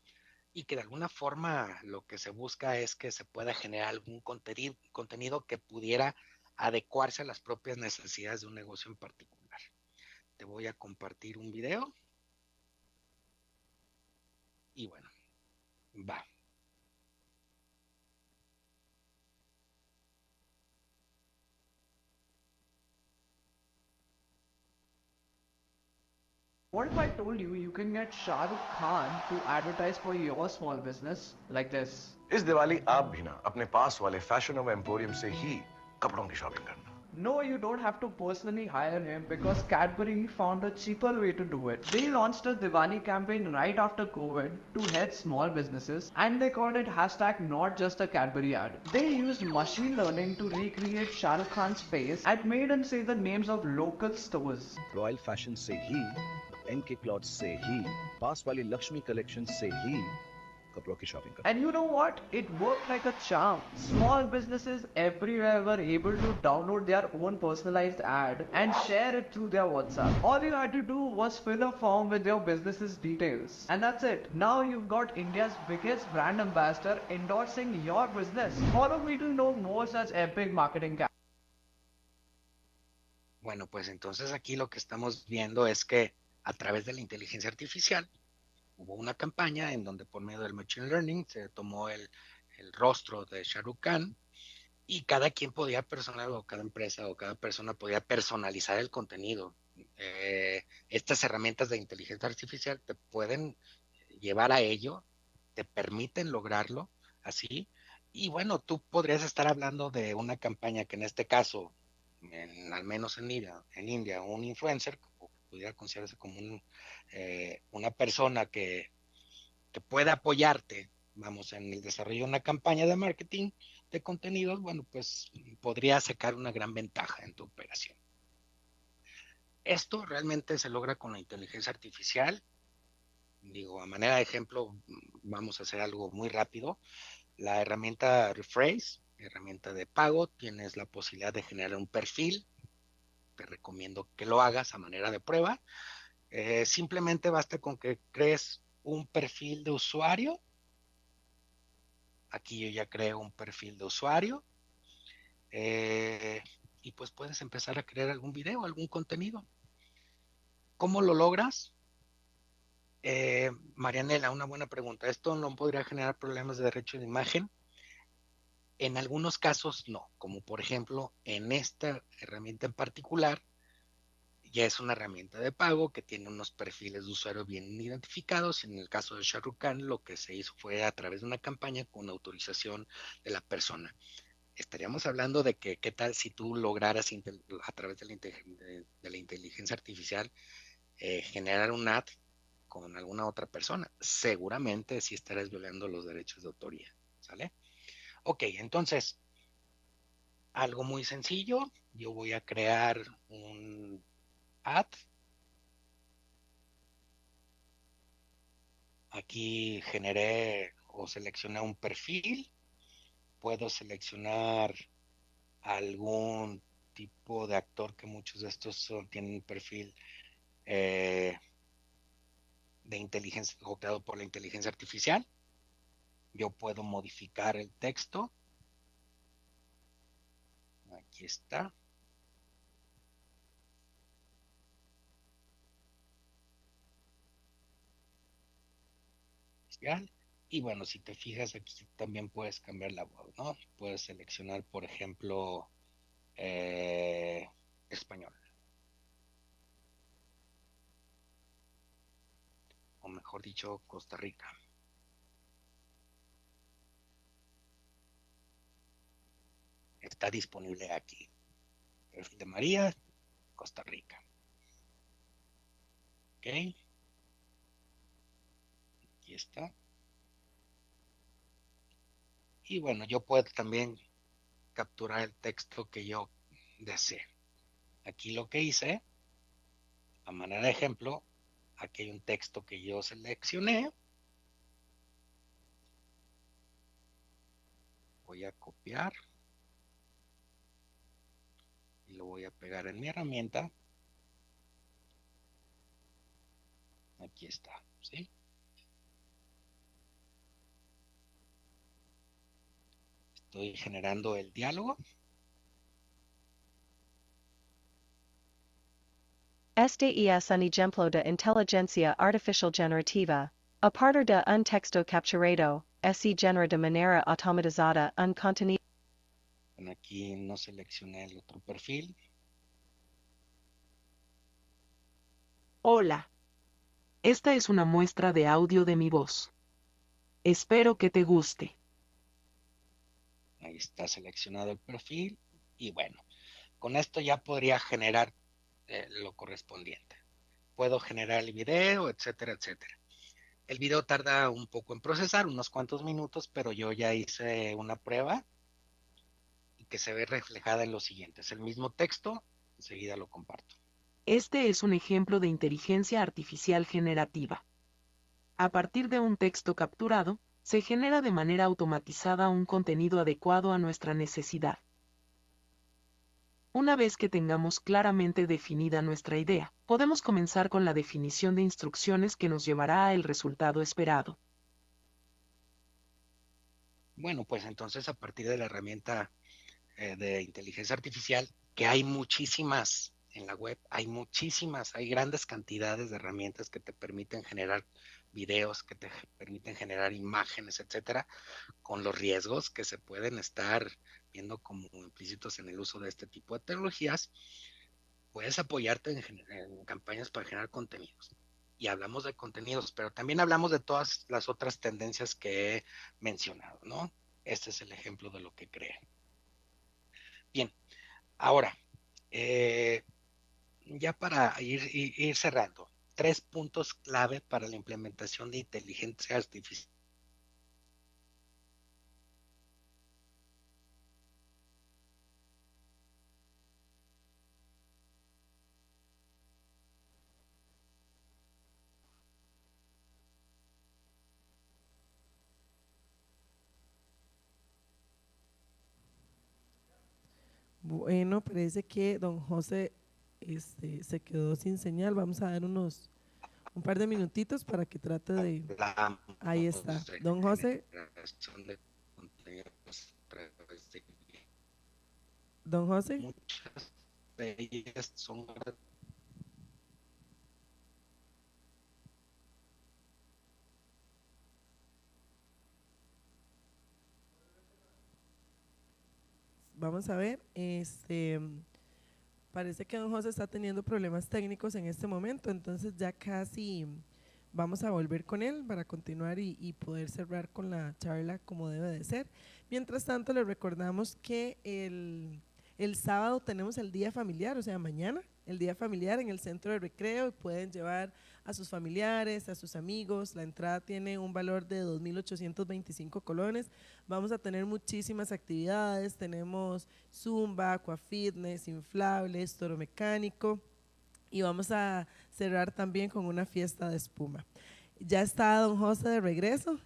y que de alguna forma lo que se busca es que se pueda generar algún contenido que pudiera adecuarse a las propias necesidades de un negocio en particular. Te voy a compartir un video y bueno, va. What if I told you you can get Shah Rukh Khan to advertise for your small business like this? इस दिवाली आप भी ना अपने पास वाले फैशन नोवा एम्पोरियम से ही कपड़ों की शॉपिंग करना। No, you don't have to personally hire him because Cadbury found a cheaper way to do it. They launched a Diwali campaign right after COVID to help small businesses and they called it hashtag not just a Cadbury ad. They used machine learning to recreate Shah Rukh Khan's face and made him say the names of local stores. Royal fashion से ही, N K clothes से ही, पास वाली लक्ष्मी कलेक्शन से ही कपड़ों की शॉपिंग कर। And you know what? It worked like a charm. Small businesses everywhere were able to download their own personalized ad and share it through their WhatsApp. All you had to do was fill a form with your business's details. And that's it. Now you've got India's biggest brand ambassador endorsing your business. Follow me to know more such epic marketing campaigns. Bueno, pues entonces aquí lo que estamos viendo es que a través de la inteligencia artificial hubo una campaña en donde por medio del Machine Learning se tomó el rostro de Shah Rukh Khan y cada quien podía personalizar, o cada empresa o cada persona podía personalizar el contenido. Estas herramientas de inteligencia artificial te pueden llevar a ello, te permiten lograrlo así. Y bueno, tú podrías estar hablando de una campaña que en este caso, al menos en India, un influencer, pudiera considerarse como una persona que pueda apoyarte, vamos, en el desarrollo de una campaña de marketing de contenidos, bueno, pues podría sacar una gran ventaja en tu operación. Esto realmente se logra con la inteligencia artificial. Digo, a manera de ejemplo, vamos a hacer algo muy rápido. La herramienta Rephrase, herramienta de pago, tienes la posibilidad de generar un perfil. Te recomiendo que lo hagas a manera de prueba. Simplemente basta con que crees un perfil de usuario. Aquí yo ya creo un perfil de usuario. Y pues puedes empezar a crear algún video, algún contenido. ¿Cómo lo logras? Marianela, una buena pregunta. ¿Esto no podría generar problemas de derecho de imagen? En algunos casos no, como por ejemplo en esta herramienta en particular, ya es una herramienta de pago que tiene unos perfiles de usuario bien identificados. En el caso de Shah Rukh Khan, lo que se hizo fue a través de una campaña con autorización de la persona. Estaríamos hablando de que qué tal si tú lograras a través de la inteligencia artificial generar un ad con alguna otra persona. Seguramente sí estarás violando los derechos de autoría, ¿sale? Ok, entonces, algo muy sencillo. Yo voy a crear un ad. Aquí generé o seleccioné un perfil. Puedo seleccionar algún tipo de actor, que muchos de estos tienen un perfil de inteligencia, creado por la inteligencia artificial. Yo puedo modificar el texto. Aquí está. Y bueno, si te fijas aquí también puedes cambiar la voz, ¿no? Puedes seleccionar, por ejemplo, español. O mejor dicho, Costa Rica. Está disponible aquí. Perfil de María, Costa Rica. Ok. Aquí está. Y bueno, yo puedo también capturar el texto que yo desee. Aquí lo que hice, a manera de ejemplo, aquí hay un texto que yo seleccioné. Voy a copiar. lo voy a pegar en mi herramienta. Aquí está, ¿sí? Estoy generando el diálogo. Este es un ejemplo de inteligencia artificial generativa. A partir de un texto capturado, se genera de manera automatizada un contenido. Bueno, aquí no seleccioné el otro perfil. Hola. Esta es una muestra de audio de mi voz. Espero que te guste. Ahí está seleccionado el perfil. Y bueno, con esto ya podría generar lo correspondiente. Puedo generar el video, etcétera, etcétera. El video tarda un poco en procesar, unos cuantos minutos, pero yo ya hice una prueba y que se ve reflejada en lo siguiente. Es el mismo texto, enseguida lo comparto. Este es un ejemplo de inteligencia artificial generativa. A partir de un texto capturado, se genera de manera automatizada un contenido adecuado a nuestra necesidad. Una vez que tengamos claramente definida nuestra idea, podemos comenzar con la definición de instrucciones que nos llevará al resultado esperado. Bueno, pues entonces a partir de la herramienta de inteligencia artificial, que hay muchísimas en la web, hay grandes cantidades de herramientas que te permiten generar videos, que te permiten generar imágenes, etcétera, con los riesgos que se pueden estar viendo como implícitos en el uso de este tipo de tecnologías. Puedes apoyarte en campañas para generar contenidos. Y hablamos de contenidos, pero también hablamos de todas las otras tendencias que he mencionado, ¿no? Este es el ejemplo de lo que crean. Bien, ahora, ya para ir cerrando, 3 puntos clave para la implementación de inteligencia artificial. Bueno, parece que don José se quedó sin señal. Vamos a dar un par de minutitos para que trate de... Ahí está. Don José. Don José. Muchas de ellas son... Vamos a ver, parece que don José está teniendo problemas técnicos en este momento, entonces ya casi vamos a volver con él para continuar y poder cerrar con la charla como debe de ser. Mientras tanto, les recordamos que el sábado tenemos el día familiar, o sea, mañana, el día familiar en el centro de recreo. Pueden llevar a sus familiares, a sus amigos. La entrada tiene un valor de 2.825 colones. Vamos a tener muchísimas actividades. Tenemos zumba, aquafitness, inflables, toro mecánico. Y vamos a cerrar también con una fiesta de espuma. Ya está don José de regreso.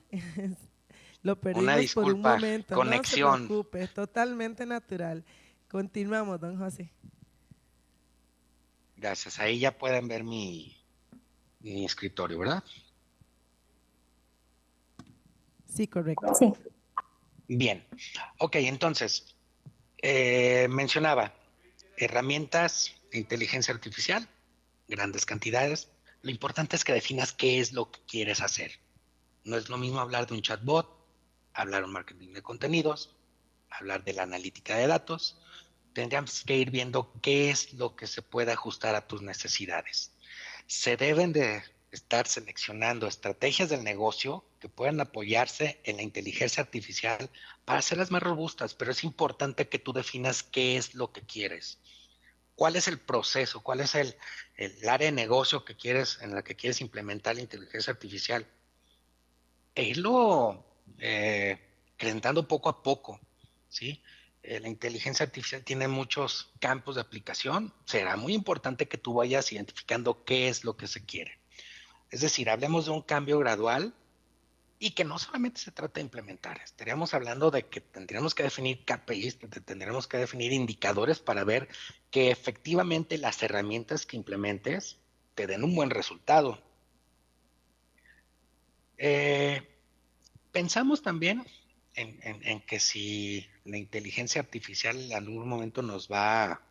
Lo perdimos por un momento. Conexión. No se preocupe, totalmente natural. Continuamos, don José. Gracias. Ahí ya pueden ver mi escritorio, ¿verdad? Sí, correcto. Sí. Bien. Ok, entonces, mencionaba herramientas de inteligencia artificial, grandes cantidades. Lo importante es que definas qué es lo que quieres hacer. No es lo mismo hablar de un chatbot, hablar de un marketing de contenidos, hablar de la analítica de datos. Tendríamos que ir viendo qué es lo que se puede ajustar a tus necesidades. Se deben de estar seleccionando estrategias del negocio que puedan apoyarse en la inteligencia artificial para hacerlas más robustas, pero es importante que tú definas qué es lo que quieres. ¿Cuál es el proceso? ¿Cuál es el área de negocio que quieres, en la que quieres implementar la inteligencia artificial? E irlo incrementando poco a poco, ¿sí? La inteligencia artificial tiene muchos campos de aplicación. Será muy importante que tú vayas identificando qué es lo que se quiere. Es decir, hablemos de un cambio gradual Y que no solamente se trata de implementar, estaríamos hablando de que tendríamos que definir KPIs, tendríamos que definir indicadores para ver que efectivamente las herramientas que implementes te den un buen resultado. Pensamos también en que si la inteligencia artificial en algún momento nos va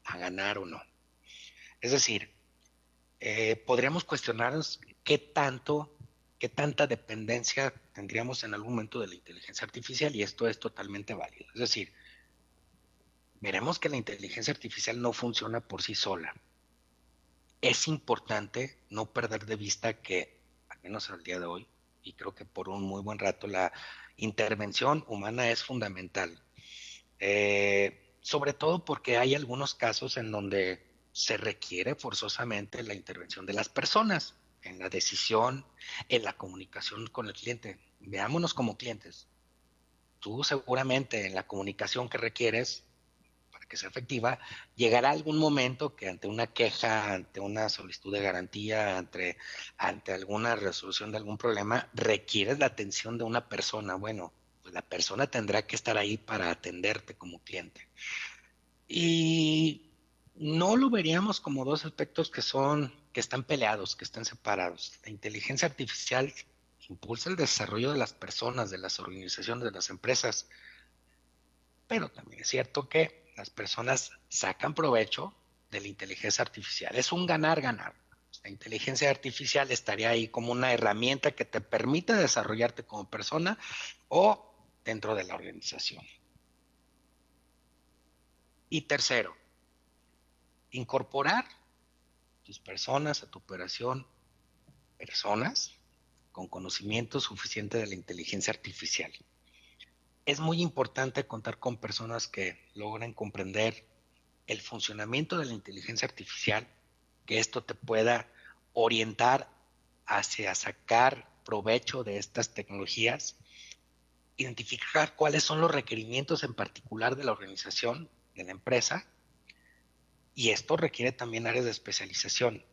a ganar o no. Es decir, podríamos cuestionarnos qué tanta dependencia tendríamos en algún momento de la inteligencia artificial, y esto es totalmente válido. Es decir, veremos que la inteligencia artificial no funciona por sí sola. Es importante no perder de vista que, al menos al día de hoy, y creo que por un muy buen rato, la intervención humana es fundamental. Sobre todo porque hay algunos casos en donde se requiere forzosamente la intervención de las personas en la decisión, en la comunicación con el cliente. Veámonos como clientes. Tú seguramente en la comunicación que requieres para que sea efectiva, llegará algún momento que ante una queja, ante una solicitud de garantía, ante alguna resolución de algún problema, requieres la atención de una persona. Bueno, pues la persona tendrá que estar ahí para atenderte como cliente. Y no lo veríamos como dos aspectos que están peleados, que están separados. La inteligencia artificial impulsa el desarrollo de las personas, de las organizaciones, de las empresas, pero también es cierto que las personas sacan provecho de la inteligencia artificial. Es un ganar-ganar. La inteligencia artificial estaría ahí como una herramienta que te permite desarrollarte como persona o dentro de la organización. Y tercero, incorporar tus personas a tu operación, personas con conocimiento suficiente de la inteligencia artificial. Es muy importante contar con personas que logren comprender el funcionamiento de la inteligencia artificial, que esto te pueda orientar hacia sacar provecho de estas tecnologías, identificar cuáles son los requerimientos en particular de la organización, de la empresa, y esto requiere también áreas de especialización.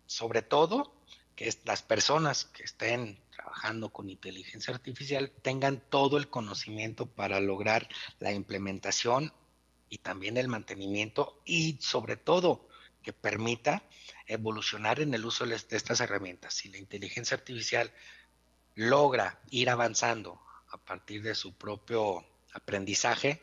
Sobre todo, que las personas que estén trabajando con inteligencia artificial tengan todo el conocimiento para lograr la implementación y también el mantenimiento, y sobre todo que permita evolucionar en el uso de estas herramientas. Si la inteligencia artificial logra ir avanzando a partir de su propio aprendizaje,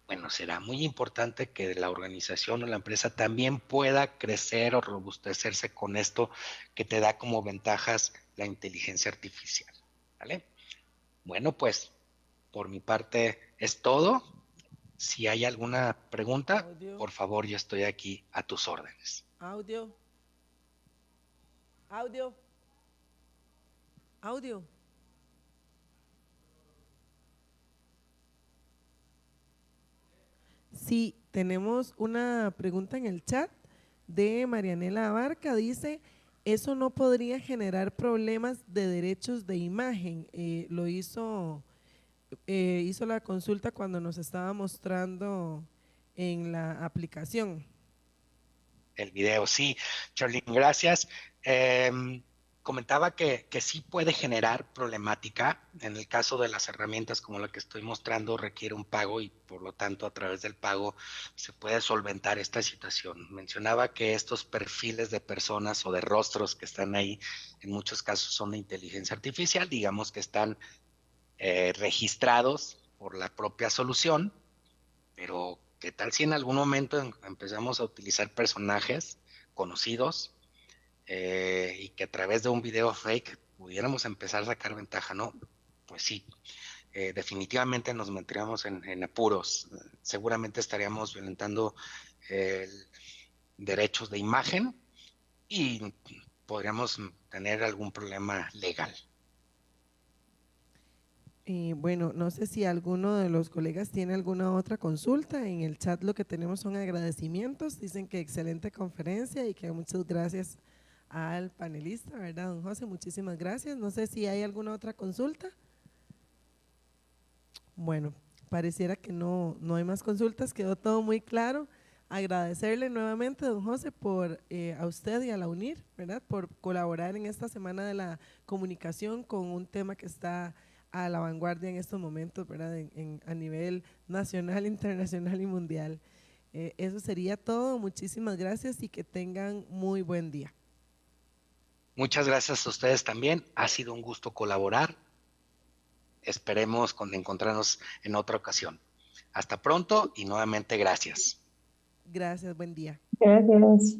bueno, será muy importante que la organización o la empresa también pueda crecer o robustecerse con esto que te da como ventajas la inteligencia artificial, ¿vale? Bueno, pues por mi parte es todo. Si hay alguna pregunta, Audio. por favor, yo estoy aquí a tus órdenes. Audio. Audio. Audio. Sí, tenemos una pregunta en el chat de Marianela Abarca. Dice, ¿eso no podría generar problemas de derechos de imagen? Hizo la consulta cuando nos estaba mostrando en la aplicación. El video, sí. Charlene, gracias. Comentaba que sí puede generar problemática. En el caso de las herramientas como la que estoy mostrando, requiere un pago y por lo tanto a través del pago se puede solventar esta situación. Mencionaba que estos perfiles de personas o de rostros que están ahí en muchos casos son de inteligencia artificial, digamos que están registrados por la propia solución, pero ¿qué tal si en algún momento empezamos a utilizar personajes conocidos y que a través de un video fake pudiéramos empezar a sacar ventaja? No, pues sí, definitivamente nos meteríamos en apuros. Seguramente estaríamos violentando derechos de imagen y podríamos tener algún problema legal. Bueno, no sé si alguno de los colegas tiene alguna otra consulta. En el chat lo que tenemos son agradecimientos. Dicen que excelente conferencia y que muchas gracias al panelista, ¿verdad, don José? Muchísimas gracias. No sé si hay alguna otra consulta. Bueno, pareciera que no hay más consultas, quedó todo muy claro. Agradecerle nuevamente, don José, por a usted y a la UNIR, ¿verdad? Por colaborar en esta Semana de la Comunicación con un tema que está a la vanguardia en estos momentos, ¿verdad? A nivel nacional, internacional y mundial. Eso sería todo. Muchísimas gracias y que tengan muy buen día. Muchas gracias a ustedes también. Ha sido un gusto colaborar. Esperemos encontrarnos en otra ocasión. Hasta pronto y nuevamente gracias. Gracias, buen día. Gracias.